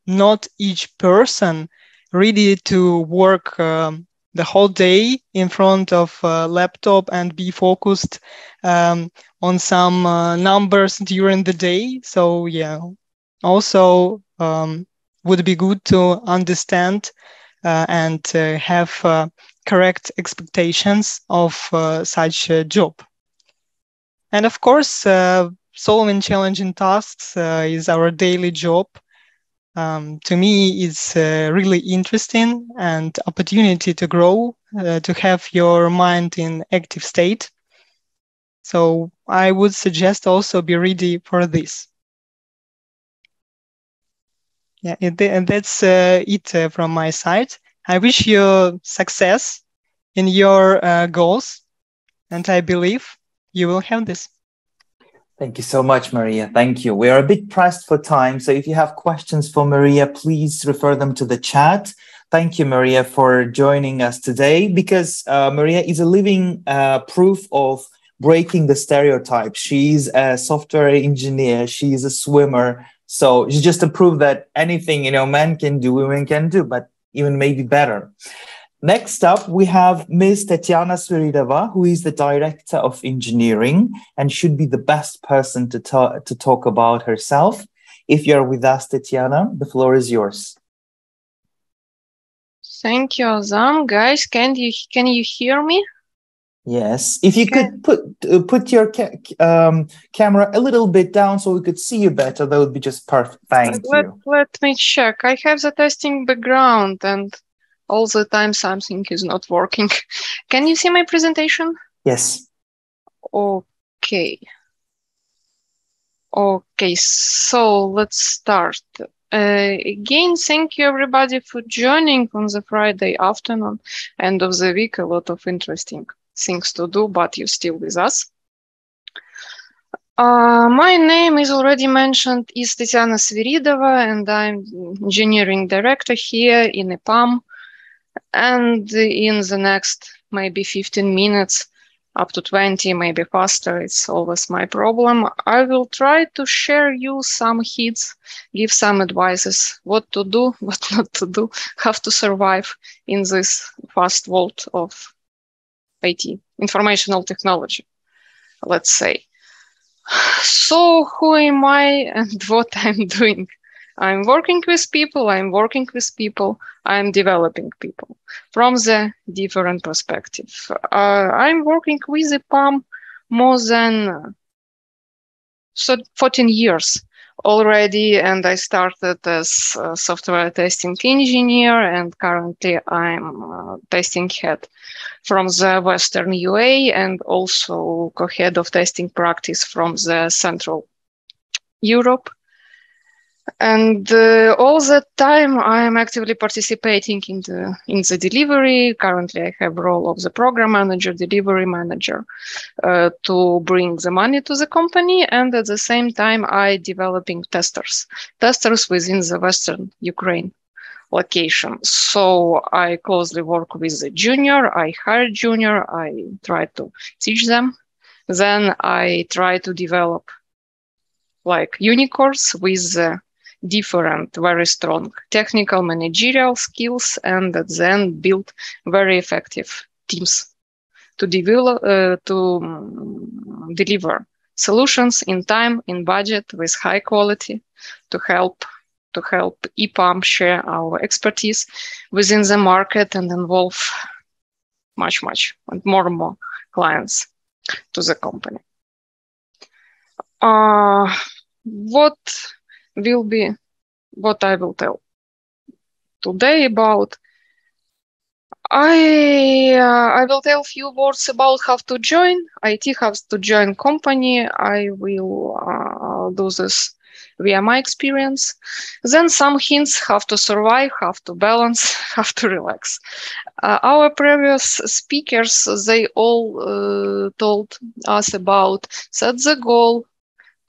not each person ready to work the whole day in front of a laptop and be focused on some numbers during the day. So also would be good to understand and have correct expectations of such a job. And of course, solving challenging tasks is our daily job. To me, it's really interesting and opportunity to grow, to have your mind in active state. So I would suggest also be ready for this. And that's it from my side. I wish you success in your goals, and I believe you will have this. Thank you so much, Maria. Thank you. We are a bit pressed for time, so if you have questions for Maria, please refer them to the chat. Thank you, Maria, for joining us today, because Maria is a living proof of breaking the stereotypes. She's a software engineer. She's a swimmer. So she's just to prove that anything, men can do, women can do, but even maybe better. Next up, we have Ms. Tatiana Suryava, who is the Director of Engineering and should be the best person to talk about herself. If you're with us, Tatiana, the floor is yours. Thank you, Azam. Guys, can you hear me? Yes. If you could put your camera a little bit down so we could see you better, that would be just perfect. Thank you. Let me check. I have the testing background and all the time something is not working. Can you see my presentation? Yes. Okay. Okay, so let's start. Again, thank you everybody for joining on the Friday afternoon, end of the week, a lot of interesting things to do, but you're still with us. My name is already mentioned, is Tatiana Suryava, and I'm engineering director here in EPAM. And in the next maybe 15 minutes, up to 20, maybe faster, it's always my problem, I will try to share you some hints, give some advices, what to do, what not to do, how to survive in this fast world of IT, informational technology, let's say. So who am I and what I'm doing? I'm working with people, I'm developing people from the different perspective. I'm working with EPAM more than 14 years already, and I started as a software testing engineer, and currently I'm testing head from the Western UA and also co-head of testing practice from the Central Europe. And all that time I am actively participating in the delivery. Currently I have role of the program manager, delivery manager, to bring the money to the company. And at the same time I developing testers within the Western Ukraine location. So I closely work with the junior, I hire junior, I try to teach them. Then I try to develop like unicorns with different, very strong technical managerial skills, and at the end build very effective teams to develop, to deliver solutions in time, in budget, with high quality, to help EPAM share our expertise within the market and involve much and more clients to the company. What I will tell today about I will tell a few words about how to join. IT has to join company. I will do this via my experience. Then some hints how to survive, how to balance, how to relax. Our previous speakers, they all told us about set the goal,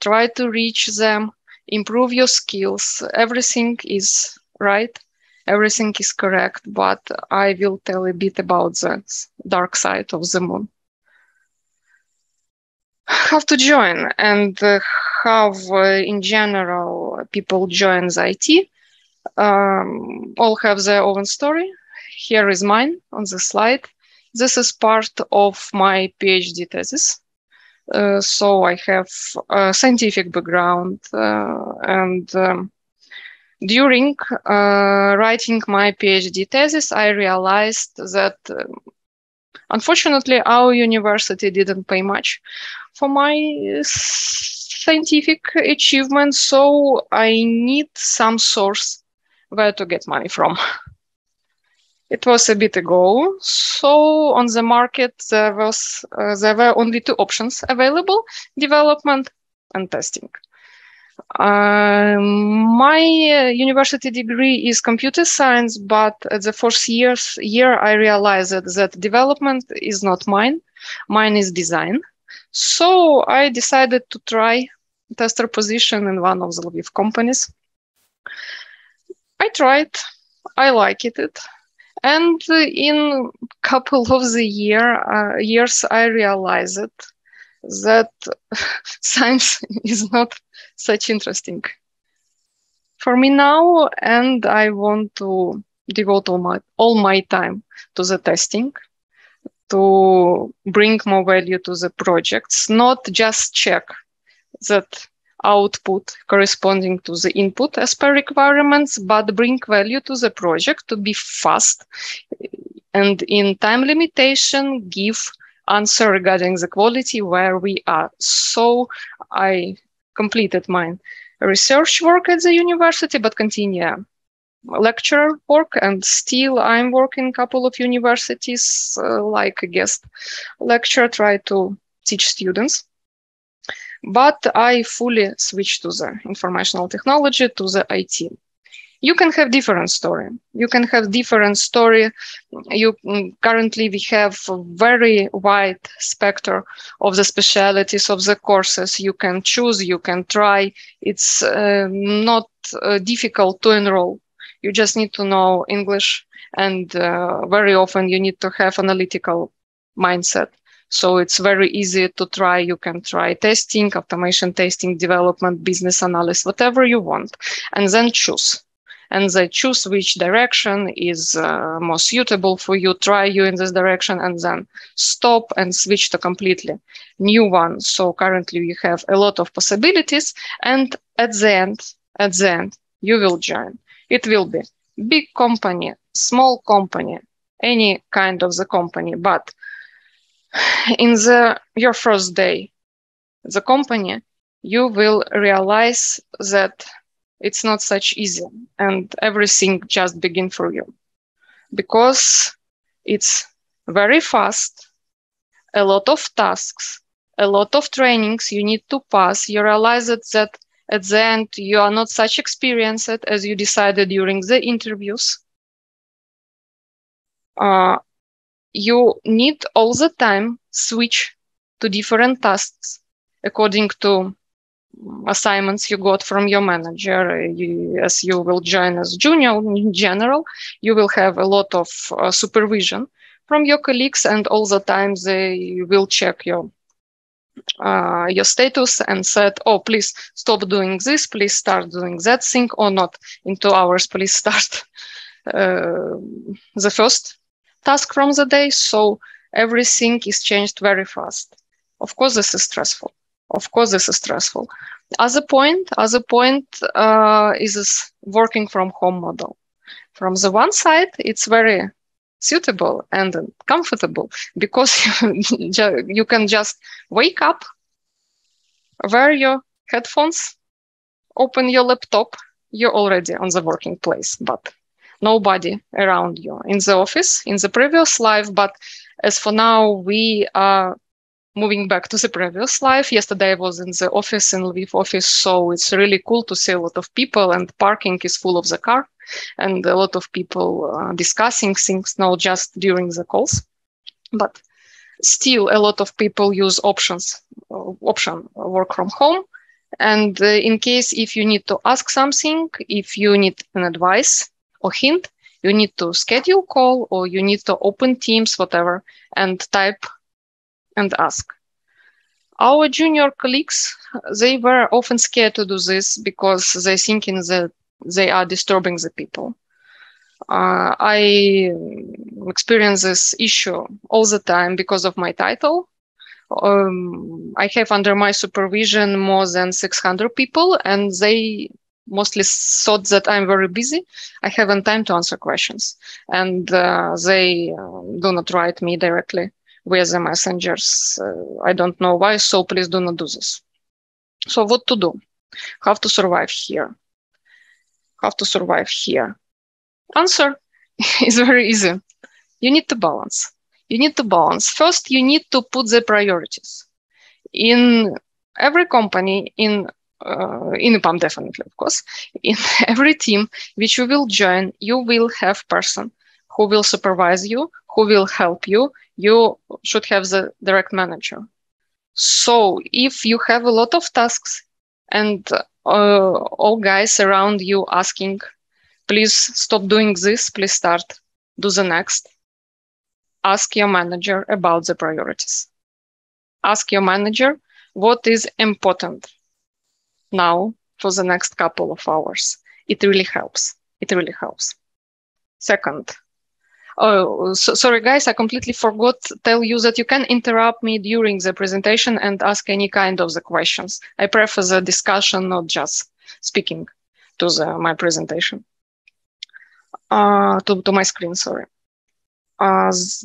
try to reach them, improve your skills. Everything is right. Everything is correct, but I will tell a bit about the dark side of the moon. How to join and how, in general, people join the IT. All have their own story. Here is mine on the slide. This is part of my PhD thesis. So I have a scientific background and during writing my PhD thesis, I realized that unfortunately our university didn't pay much for my scientific achievements, so I need some source where to get money from. It was a bit ago, so on the market there were only two options available: development and testing. My university degree is computer science, but at the fourth year I realized that development is not mine. Mine is design. So I decided to try tester position in one of the Lviv companies. I tried, I liked it. And in a couple of the years, I realized that science is not such interesting for me now, and I want to devote all my time to the testing, to bring more value to the projects, not just check that output corresponding to the input as per requirements, but bring value to the project, to be fast and in time limitation give answer regarding the quality where we are. So I completed my research work at the university, but continue lecturer work, and still I'm working a couple of universities like a guest lecturer, try to teach students. But I fully switched to the informational technology, to the IT. You can have different story. You can have different story. Currently we have a very wide spectrum of the specialities of the courses. You can choose, you can try. It's not difficult to enroll. You just need to know English, and very often you need to have analytical mindset. So it's very easy to try. You can try testing, automation testing, development, business analysis, whatever you want, and then choose. And they choose which direction is more suitable for you, try you in this direction, and then stop and switch to completely new one. So currently you have a lot of possibilities, and at the end, you will join. It will be big company, small company, any kind of the company, but in your first day, the company, you will realize that it's not such easy and everything just begin for you, because it's very fast, a lot of tasks, a lot of trainings you need to pass. You realize that at the end, you are not such experienced as you decided during the interviews. You need all the time switch to different tasks according to assignments you got from your manager. As you will join as junior in general, you will have a lot of supervision from your colleagues, and all the time they will check your status and said, oh, please stop doing this, please start doing that thing, or not in 2 hours, please start the first task from the day. So everything is changed very fast. Of course, this is stressful. Other point is this working from home model. From the one side, it's very suitable and comfortable because you can just wake up, wear your headphones, open your laptop, you're already on the working place. But nobody around you in the office, in the previous life. But as for now, we are moving back to the previous life. Yesterday I was in the office, in Lviv office, so it's really cool to see a lot of people, and parking is full of the car, and a lot of people discussing things, not just during the calls. But still, a lot of people use option work from home. And in case if you need to ask something, if you need an advice or hint, you need to schedule call, or you need to open Teams, whatever, and type and ask. Our junior colleagues, they were often scared to do this because they're thinking that they are disturbing the people. I experience this issue all the time because of my title. I have under my supervision more than 600 people, and they mostly thought that I'm very busy. I haven't time to answer questions, and they do not write me directly via the messengers. I don't know why, so please do not do this. So what to do? How to survive here? How to survive here? Answer is very easy. You need to balance. You need to balance. First, you need to put the priorities. In every company, in EPAM definitely, of course, in every team which you will join, you will have person who will supervise you, who will help you. You should have the direct manager. So if you have a lot of tasks and all guys around you asking, please stop doing this, please start, do the next. Ask your manager about the priorities. Ask your manager what is important now for the next couple of hours. It really helps. It really helps. Second, sorry guys, I completely forgot to tell you that you can interrupt me during the presentation and ask any kind of the questions. I prefer the discussion, not just speaking to my presentation. To my screen, sorry.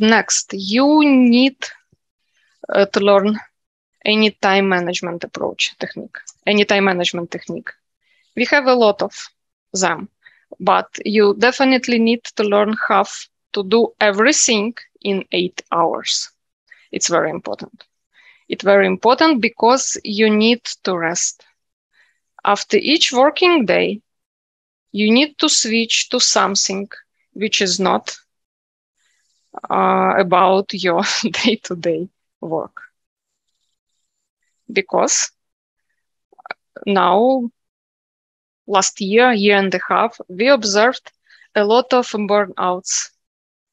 Next, you need to learn any time management approach technique, any time management technique. We have a lot of them, but you definitely need to learn how to do everything in 8 hours. It's very important. It's very important because you need to rest. After each working day, you need to switch to something which is not about your day-to-day work. Because now, last year and a half, we observed a lot of burnouts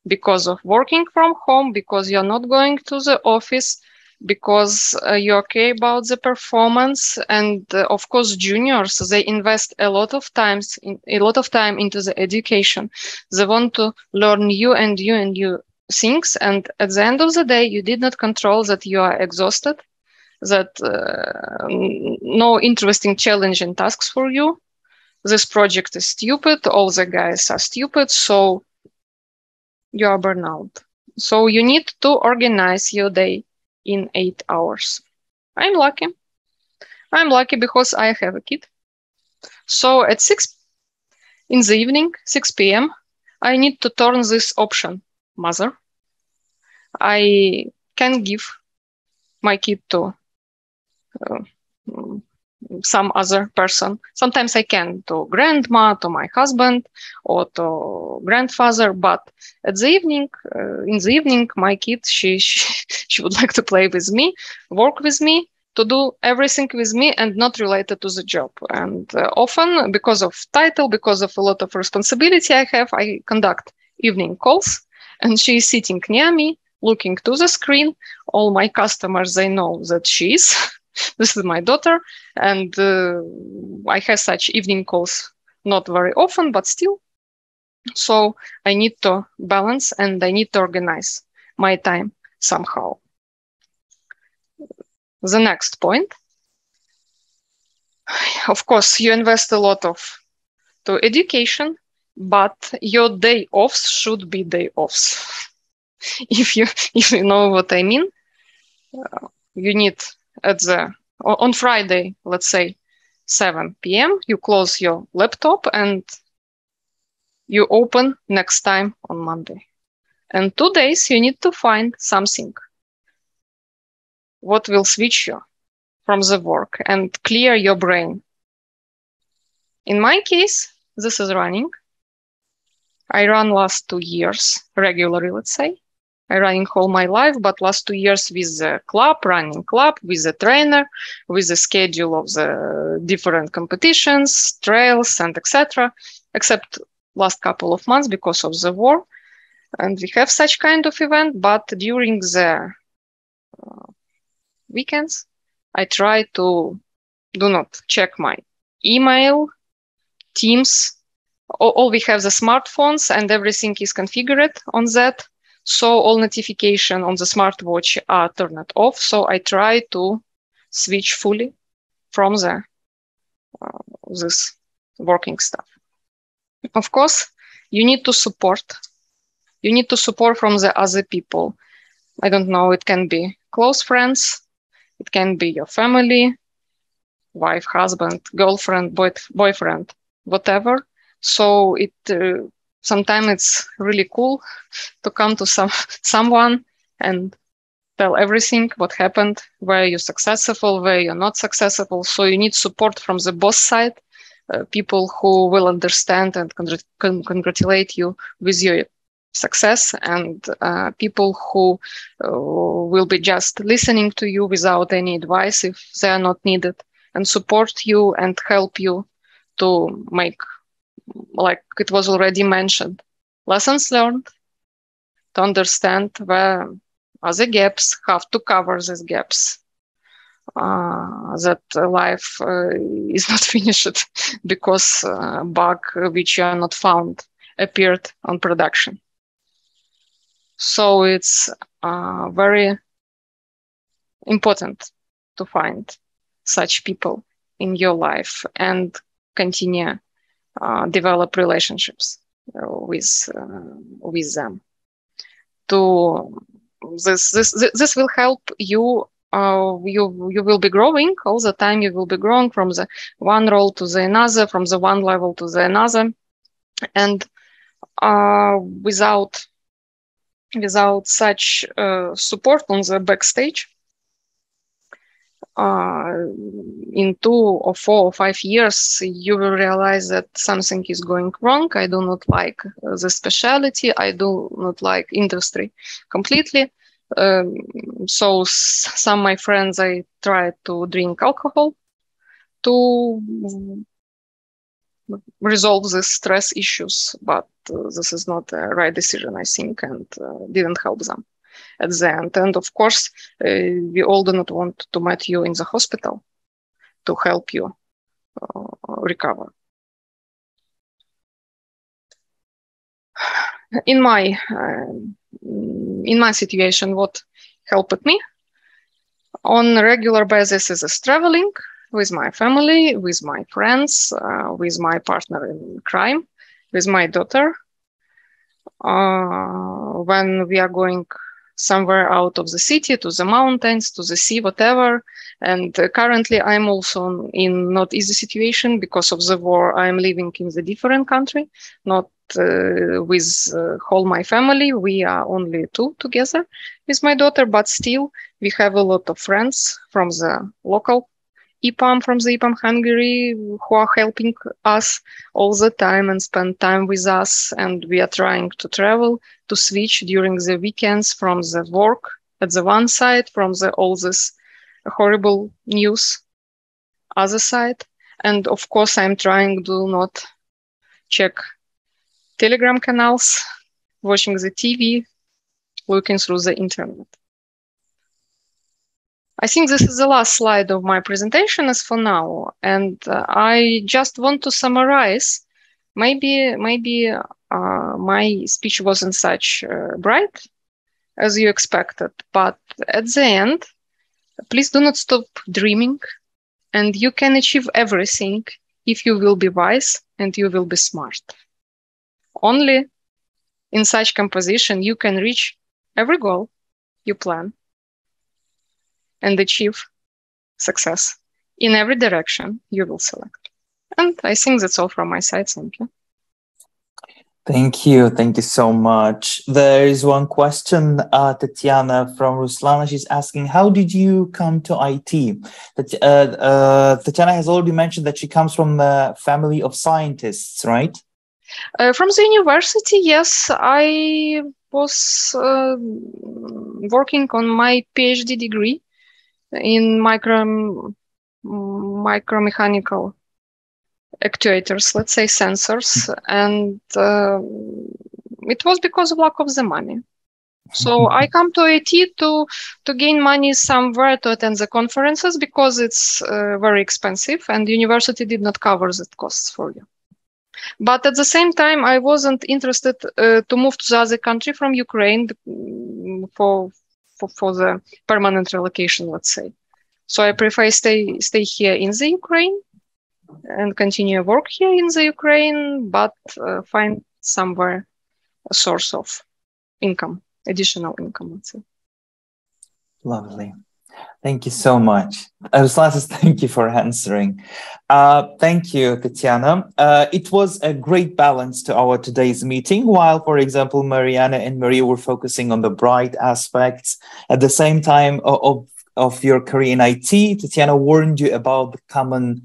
because of working from home, because you're not going to the office, because you care about the performance. And of course, juniors, they invest a lot of time into the education. They want to learn new things. And at the end of the day, you did not control that you are exhausted, that no interesting challenging tasks for you. This project is stupid. All the guys are stupid. So you are burnout. So you need to organize your day in 8 hours. I'm lucky. I'm lucky because I have a kid. So at 6 in the evening, 6 p.m., I need to turn this option, mother. I can give my kid to some other person. Sometimes I can to grandma, to my husband, or to grandfather. But at the evening, in the evening, my kid, she would like to play with me, work with me, to do everything with me and not related to the job. And often, because of title, because of a lot of responsibility I have, I conduct evening calls, and she is sitting near me, looking to the screen. All my customers, they know that she is. This is my daughter, and I have such evening calls not very often, but still. So I need to balance and I need to organize my time somehow. The next point, of course, you invest a lot to education, but your day offs should be day offs. If you know what I mean, you need on Friday, let's say 7 p.m., you close your laptop and you open next time on Monday. And 2 days you need to find something what will switch you from the work and clear your brain. In my case, this is running. I run last 2 years regularly, let's say. I running all my life, but last 2 years with the club, running club, with the trainer, with the schedule of the different competitions, trails, and etc. Except last couple of months because of the war. And we have such kind of event, but during the weekends, I try to do not check my email, Teams. All we have the smartphones and everything is configured on that. So all notification on the smartwatch are turned off. So I try to switch fully from the this working stuff. Of course, you need to support. You need to support from the other people. I don't know, it can be close friends. It can be your family, wife, husband, girlfriend, boyfriend, whatever. So it sometimes it's really cool to come to someone and tell everything what happened, where you're successful, where you're not successful. So you need support from the both side, people who will understand and congratulate you with your success, and people who will be just listening to you without any advice if they are not needed, and support you and help you to make, like it was already mentioned, lessons learned, to understand where are the gaps, how to cover these gaps, that life is not finished because bug which you are not found appeared on production. So it's very important to find such people in your life and continue develop relationships with them. This will help you. You will be growing all the time. You will be growing from the one role to the another, from the one level to the another, and without such support on the backstage, in 2 or 4 or 5 years, you will realize that something is going wrong. I do not like the specialty. I do not like industry completely. So some of my friends, I try to drink alcohol to resolve the stress issues, but this is not the right decision, I think, and didn't help them at the end. And of course, we all do not want to meet you in the hospital to help you recover. In my situation, what helped me on a regular basis is traveling with my family, with my friends, with my partner in crime, with my daughter. When we are going somewhere out of the city, to the mountains, to the sea, whatever. And currently I'm also in not easy situation because of the war. I'm living in the different country, not with whole my family. We are only 2 together with my daughter, but still we have a lot of friends from the local EPAM, from the EPAM Hungary, who are helping us all the time and spend time with us. And we are trying to travel, to switch during the weekends from the work at the one side, from the all this horrible news other side. And of course, I'm trying to not check Telegram canals, watching the TV, looking through the internet. I think this is the last slide of my presentation as for now. And I just want to summarize. Maybe my speech wasn't such bright as you expected, but at the end, please do not stop dreaming, and you can achieve everything if you will be wise and you will be smart. Only in such composition you can reach every goal you plan and achieve success in every direction you will select. And I think that's all from my side. Thank you. Thank you. Thank you so much. There is one question, Tatiana from Ruslana. She's asking, how did you come to IT? Tatiana has already mentioned that she comes from a family of scientists, right? From the university, yes. I was working on my PhD degree in micromechanical actuators, let's say sensors, and it was because of lack of the money. So I come to IT to gain money somewhere to attend the conferences because it's very expensive and the university did not cover the costs for you. But at the same time, I wasn't interested to move to the other country from Ukraine for the permanent relocation, let's say. So I prefer stay here in the Ukraine and continue work here in the Ukraine, but find somewhere a source of income, additional income, let's say. Lovely. Thank you so much. Ruslan says, thank you for answering. Thank you, Tatiana. It was a great balance to our today's meeting. While, for example, Mariana and Maria were focusing on the bright aspects, at the same time of your career in IT, Tatiana warned you about the common,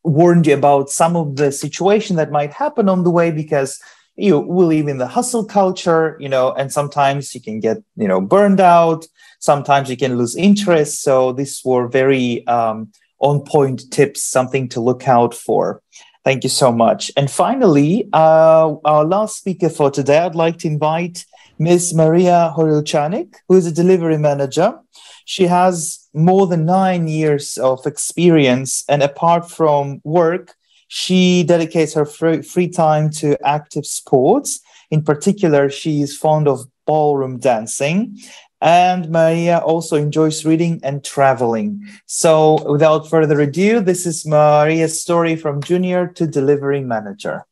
warned you about some of the situation that might happen on the way because we live in the hustle culture, and sometimes you can get, burned out. Sometimes you can lose interest. So these were very on-point tips, something to look out for. Thank you so much. And finally, our last speaker for today, I'd like to invite Ms. Maria Horilchanik, who is a delivery manager. She has more than 9 years of experience, and apart from work, she dedicates her free time to active sports. In particular, she is fond of ballroom dancing. And Maria also enjoys reading and traveling. So without further ado, this is Maria's story from junior to delivery manager.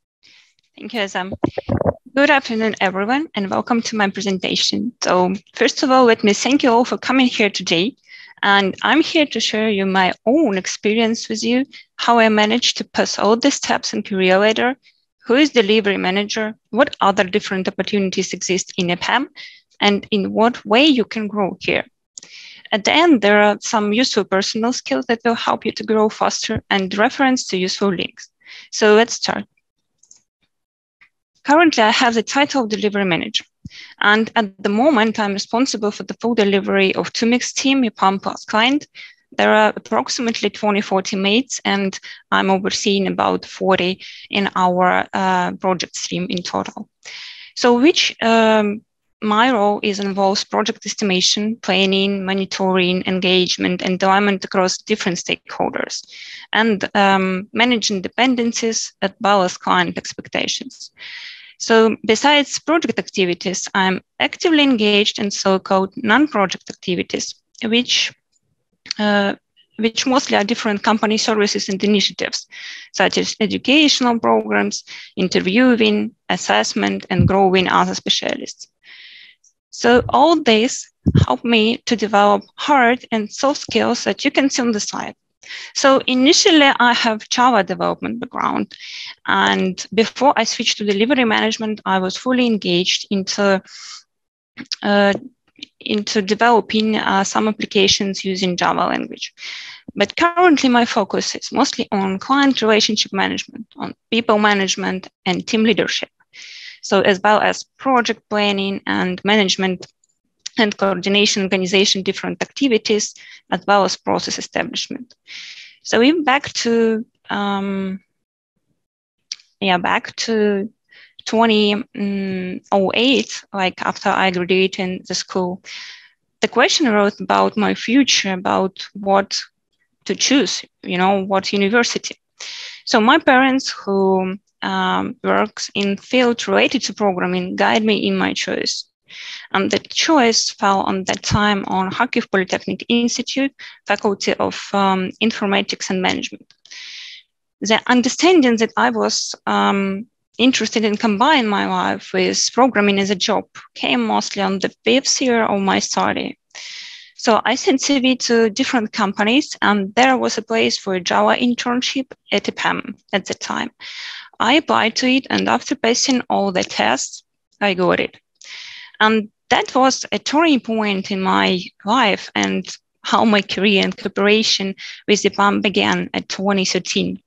Thank you, Azam. Good afternoon, everyone, and welcome to my presentation. So first of all, let me thank you all for coming here today. And I'm here to share you my own experience with you, how I managed to pass all the steps in career ladder, who is delivery manager, what other different opportunities exist in EPAM, and in what way you can grow here. At the end, there are some useful personal skills that will help you to grow faster and reference to useful links. So let's start. Currently, I have the title of delivery manager. And at the moment, I'm responsible for the full delivery of 2 mixed team, EPAM plus client. There are approximately 24 teammates, and I'm overseeing about 40 in our project stream in total. So my role involves project estimation, planning, monitoring, engagement, and alignment across different stakeholders, and managing dependencies as well as client expectations. So besides project activities, I'm actively engaged in so-called non-project activities, which mostly are different company services and initiatives, such as educational programs, interviewing, assessment, and growing other specialists. So all this helped me to develop hard and soft skills that you can see on the slide. So initially, I have Java development background, and before I switched to delivery management, I was fully engaged into developing some applications using Java language. But currently, my focus is mostly on client relationship management, on people management, and team leadership. So as well as project planning and management and coordination, organization, different activities, as well as process establishment. So we're back to 2008, like after I graduated in the school. The question arose about my future, about what to choose, what university. So my parents, who works in field related to programming, guide me in my choice. The choice fell on that time on Kharkiv Polytechnic Institute, Faculty of Informatics and Management. The understanding that I was interested in combining my life with programming as a job came mostly on the 5th year of my study. So I sent CV to different companies, and there was a place for a Java internship at EPAM at the time. I applied to it, and after passing all the tests, I got it. And that was a turning point in my life and how my career and cooperation with EPAM began at 2013.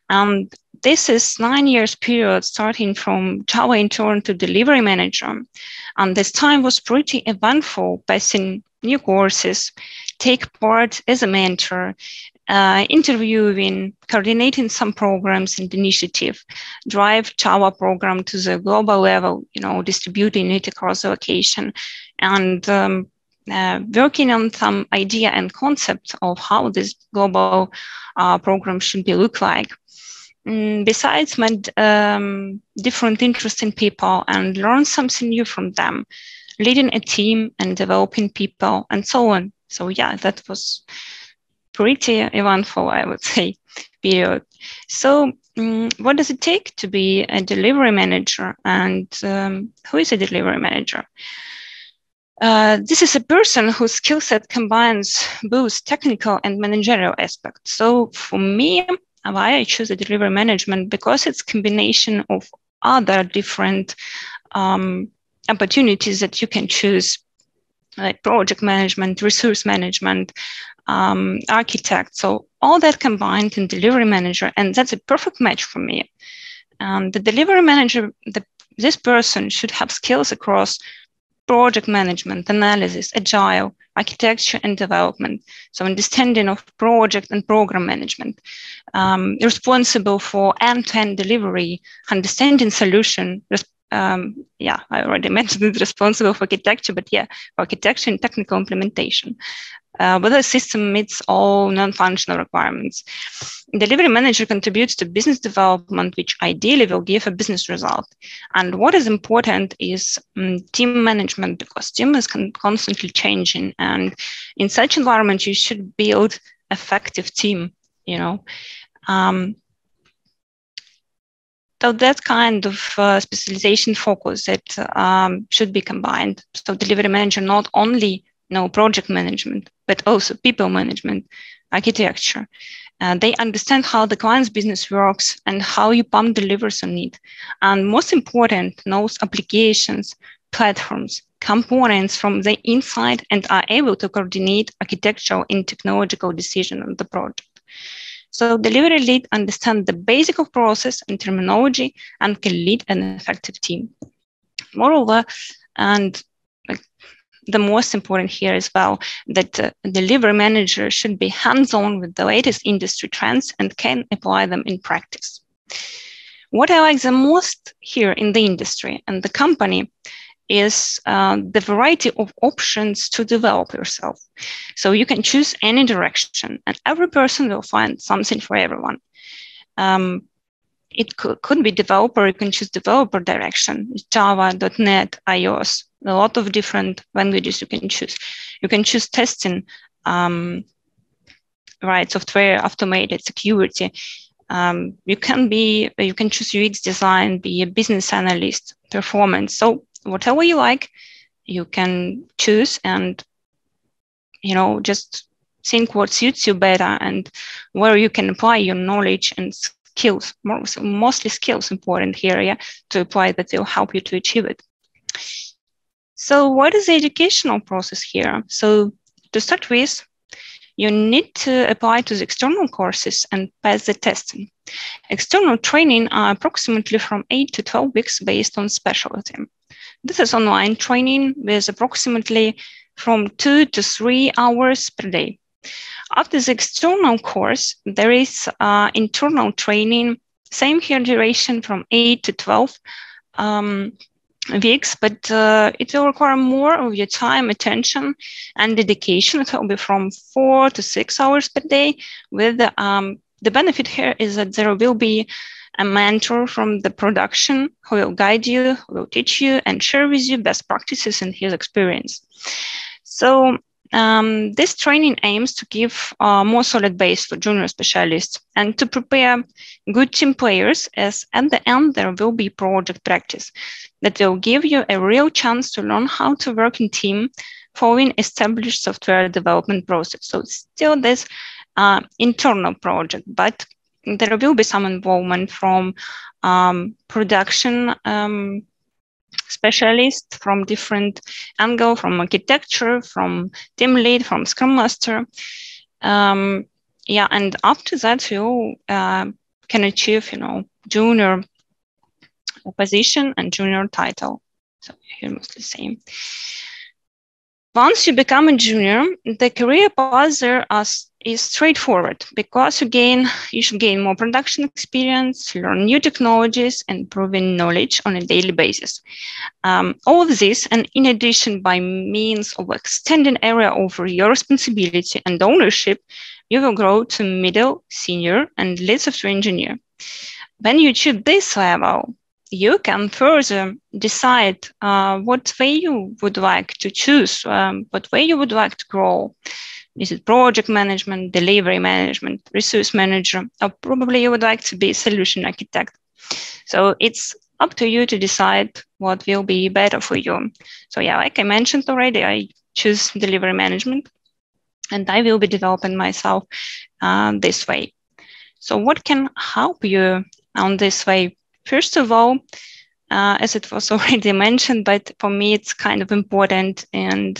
And this is 9 years period starting from Java intern to delivery manager. And this time was pretty eventful, passing new courses, take part as a mentor, interviewing, coordinating some programs and initiative, drive Java program to the global level, distributing it across the location, and working on some idea and concept of how this global program should look like. Besides, met different interesting people and learn something new from them, leading a team and developing people and so on. So yeah, that was pretty eventful, I would say, period. So what does it take to be a delivery manager, and who is a delivery manager? This is a person whose skill set combines both technical and managerial aspects. So for me, why I choose a delivery management, because it's a combination of other different opportunities that you can choose, like project management, resource management, architect. So all that combined in delivery manager, and that's a perfect match for me. The delivery manager, this person should have skills across project management, analysis, agile, architecture, and development. So understanding of project and program management, responsible for end-to-end delivery, understanding solution. I already mentioned it, responsible for architecture, but yeah, architecture and technical implementation. Whether the system meets all non-functional requirements. Delivery manager contributes to business development, which ideally will give a business result. And what is important is team management, because team is constantly changing. And in such environment, you should build effective team, So that kind of specialization focus that should be combined. So delivery manager not only project management, but also people management, architecture. They understand how the client's business works and how EPAM delivers on it. And most important, knows applications, platforms, components from the inside, and are able to coordinate architectural and technological decision on the project. So delivery lead understand the basic of process and terminology and can lead an effective team. Moreover, and the most important here as well, that delivery manager should be hands-on with the latest industry trends and can apply them in practice. What I like the most here in the industry and the company is the variety of options to develop yourself. So you can choose any direction, and every person will find something for everyone. It could be developer, you can choose developer direction, Java, .NET, iOS, a lot of different languages you can choose. You can choose testing, software, automated, security. You can choose UX design, be a business analyst, performance. So whatever you like, you can choose and, just think what suits you better and where you can apply your knowledge and skills, mostly skills important here, to apply that will help you to achieve it. So what is the educational process here? So to start with, you need to apply to the external courses and pass the testing. External training are approximately from 8 to 12 weeks based on specialty. This is online training with approximately from 2 to 3 hours per day. After the external course, there is internal training, same here duration from 8 to 12 weeks, but it will require more of your time, attention, and dedication. It will be from 4 to 6 hours per day. With the benefit here is that there will be a mentor from the production who will guide you, who will teach you and share with you best practices and his experience. So this training aims to give a more solid base for junior specialists and to prepare good team players, as at the end there will be project practice that will give you a real chance to learn how to work in team following established software development process. So it's still this internal project, but there will be some involvement from production specialists from different angle, from architecture, from team lead, from scrum master. And after that, you can achieve, junior position and junior title. So here mostly the same. Once you become a junior, the career path there is straightforward because you should gain more production experience, learn new technologies, and proven knowledge on a daily basis. All of this, and in addition, by means of extending area over your responsibility and ownership, you will grow to middle, senior, and lead software engineer. When you achieve this level, you can further decide what way you would like to choose, what way you would like to grow. Is it project management, delivery management, resource manager, or probably you would like to be a solution architect. So it's up to you to decide what will be better for you. So like I mentioned already, I choose delivery management and I will be developing myself this way. So what can help you on this way? First of all, as it was already mentioned, but for me, it's kind of important, and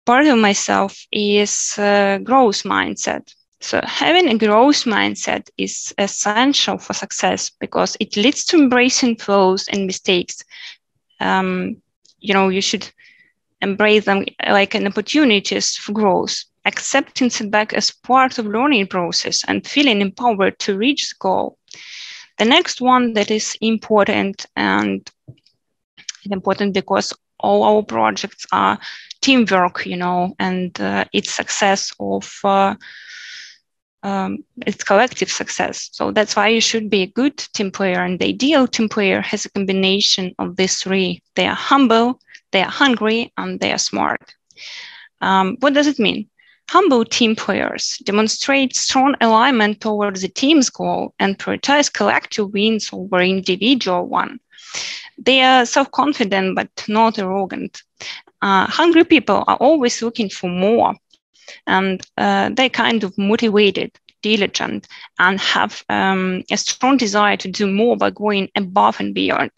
part of myself is growth mindset. So having a growth mindset is essential for success because it leads to embracing flaws and mistakes. You should embrace them like an opportunities for growth, accepting setback as part of learning process and feeling empowered to reach the goal. The next one that is important, and important because all our projects are teamwork, and it's success of it's collective success. So that's why you should be a good team player, and the ideal team player has a combination of these three. They are humble, they are hungry, and they are smart. What does it mean? Humble team players demonstrate strong alignment towards the team's goal and prioritize collective wins over individual one. They are self-confident but not arrogant. Hungry people are always looking for more, and they're kind of motivated, diligent, and have a strong desire to do more by going above and beyond.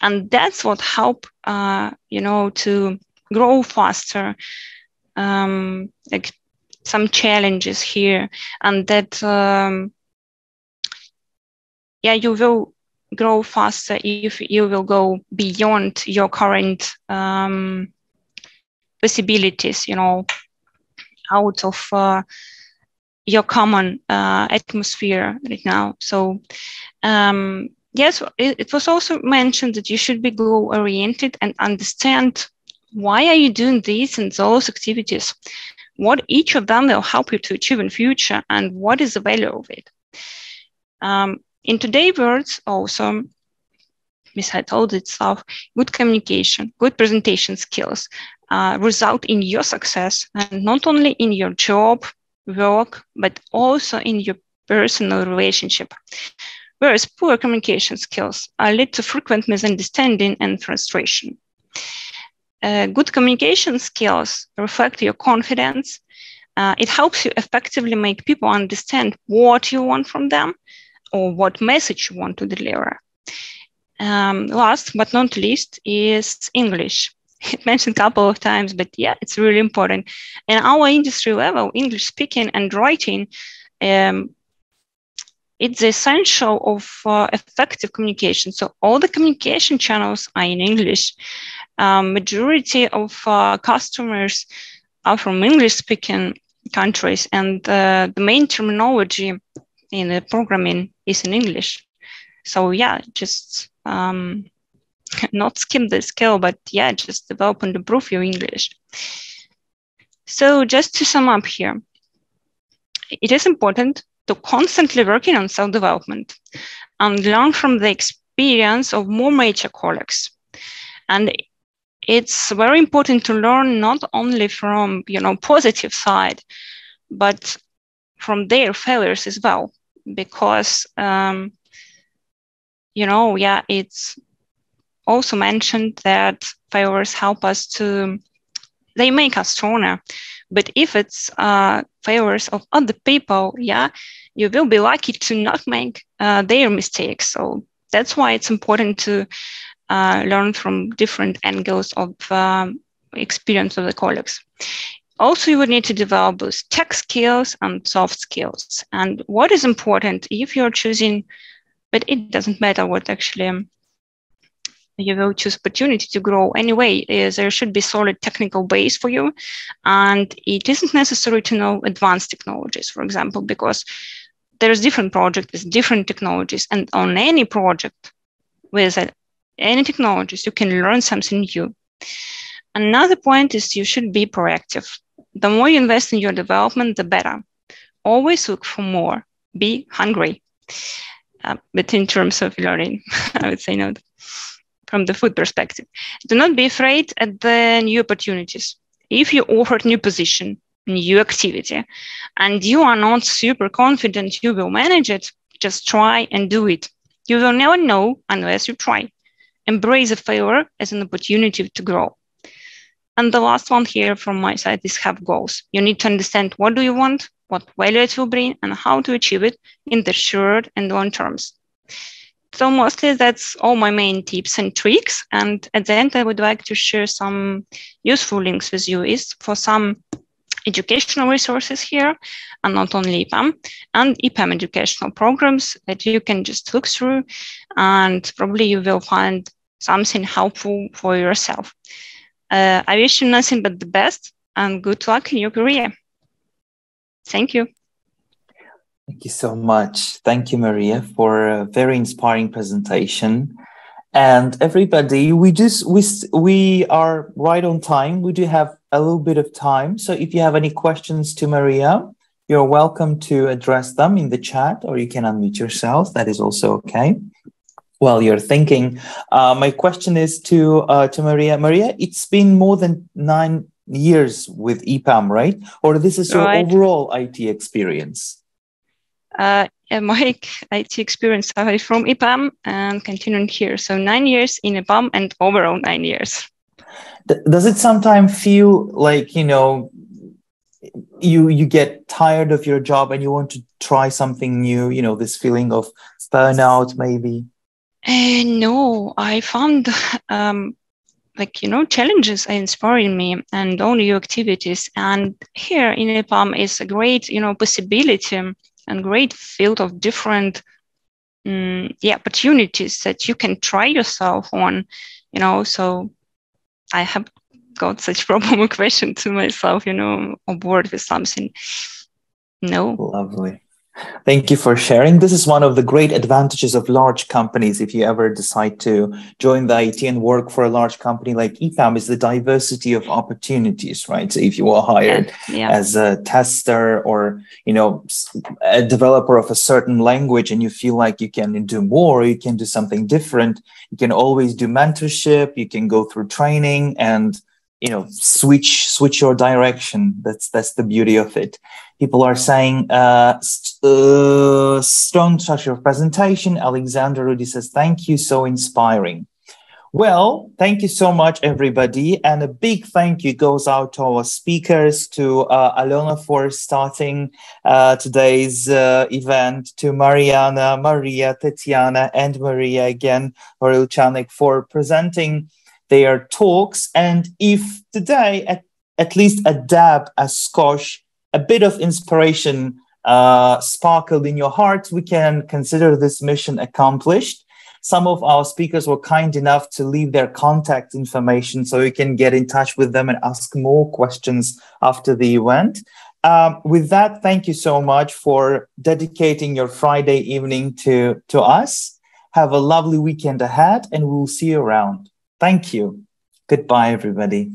And that's what help to grow faster. Like some challenges here, and that you will grow faster if you will go beyond your current possibilities, out of your common atmosphere right now. So yes, it was also mentioned that you should be goal oriented and understand why are you doing these and those activities, what each of them will help you to achieve in future, and what is the value of it. In today's words also, besides all that stuff, good communication, good presentation skills result in your success, and not only in your job, work, but also in your personal relationship. Whereas poor communication skills lead to frequent misunderstanding and frustration. Good communication skills reflect your confidence. It helps you effectively make people understand what you want from them or what message you want to deliver. Last but not least is English. It mentioned a couple of times, but it's really important. In our industry level, English speaking and writing, it's essential of effective communication. So all the communication channels are in English. Majority of customers are from English-speaking countries, and the main terminology in the programming is in English. So just not skip the skill, but just develop and improve your English. So just to sum up here, it is important to constantly working on self-development and learn from the experience of more mature colleagues. And it's very important to learn not only from, positive side, but from their failures as well, because, it's also mentioned that failures help us they make us stronger. But if it's favors of other people, yeah, you will be lucky to not make their mistakes. So that's why it's important to learn from different angles of experience of the colleagues. Also, you would need to develop both tech skills and soft skills. And what is important if you're choosing, but it doesn't matter what actually you will choose opportunity to grow anyway, is there should be solid technical base for you. And it isn't necessary to know advanced technologies, for example, because there's different projects with different technologies. And on any project with any technologies, you can learn something new. Another point is you should be proactive. The more you invest in your development, the better. Always look for more. Be hungry. But in terms of learning, I would say no. From the food perspective, do not be afraid at the new opportunities. If you offered new position, new activity, and you are not super confident you will manage it, just try and do it. You will never know unless you try. Embrace a failure as an opportunity to grow. And the last one here from my side is have goals. You need to understand what do you want, what value it will bring, and how to achieve it in the short and long terms. So mostly that's all my main tips and tricks. And at the end, I would like to share some useful links with you is for some educational resources here, and not only EPAM, and EPAM educational programs that you can just look through, and probably you will find something helpful for yourself. I wish you nothing but the best and good luck in your career. Thank you. Thank you so much. Thank you, Maria, for a very inspiring presentation. And everybody, we are right on time. We do have a little bit of time. So if you have any questions to Maria, you're welcome to address them in the chat, or you can unmute yourself. That is also okay. While you're thinking, my question is to Maria. Maria, it's been more than 9 years with EPAM, right? Or this is your overall IT experience? My IT experience started from EPAM and continuing here. So 9 years in EPAM and overall 9 years. Does it sometimes feel like, you get tired of your job and you want to try something new, this feeling of burnout maybe? No, I found challenges are inspiring me and all new activities. And here in EPAM is a great, possibility and great field of different opportunities that you can try yourself on, so I have got such problem question to myself, on board with something. No. Lovely. Thank you for sharing. This is one of the great advantages of large companies. If you ever decide to join the IT and work for a large company like EPAM, is the diversity of opportunities, right? So if you are hired as a tester or, a developer of a certain language and you feel like you can do more, you can do something different, you can always do mentorship, you can go through training and, switch your direction. That's the beauty of it. People are saying strong structure of presentation. Alexander Rudy says, thank you, so inspiring. Well, thank you so much, everybody. And a big thank you goes out to our speakers, to Alona for starting today's event, to Mariana, Maria, Tatiana, and Maria again, Horilchanik for presenting their talks. And if today, at least a dab, a skosh, a bit of inspiration sparkled in your heart, we can consider this mission accomplished. Some of our speakers were kind enough to leave their contact information so you can get in touch with them and ask more questions after the event. With that, thank you so much for dedicating your Friday evening to us. Have a lovely weekend ahead and we'll see you around. Thank you. Goodbye, everybody.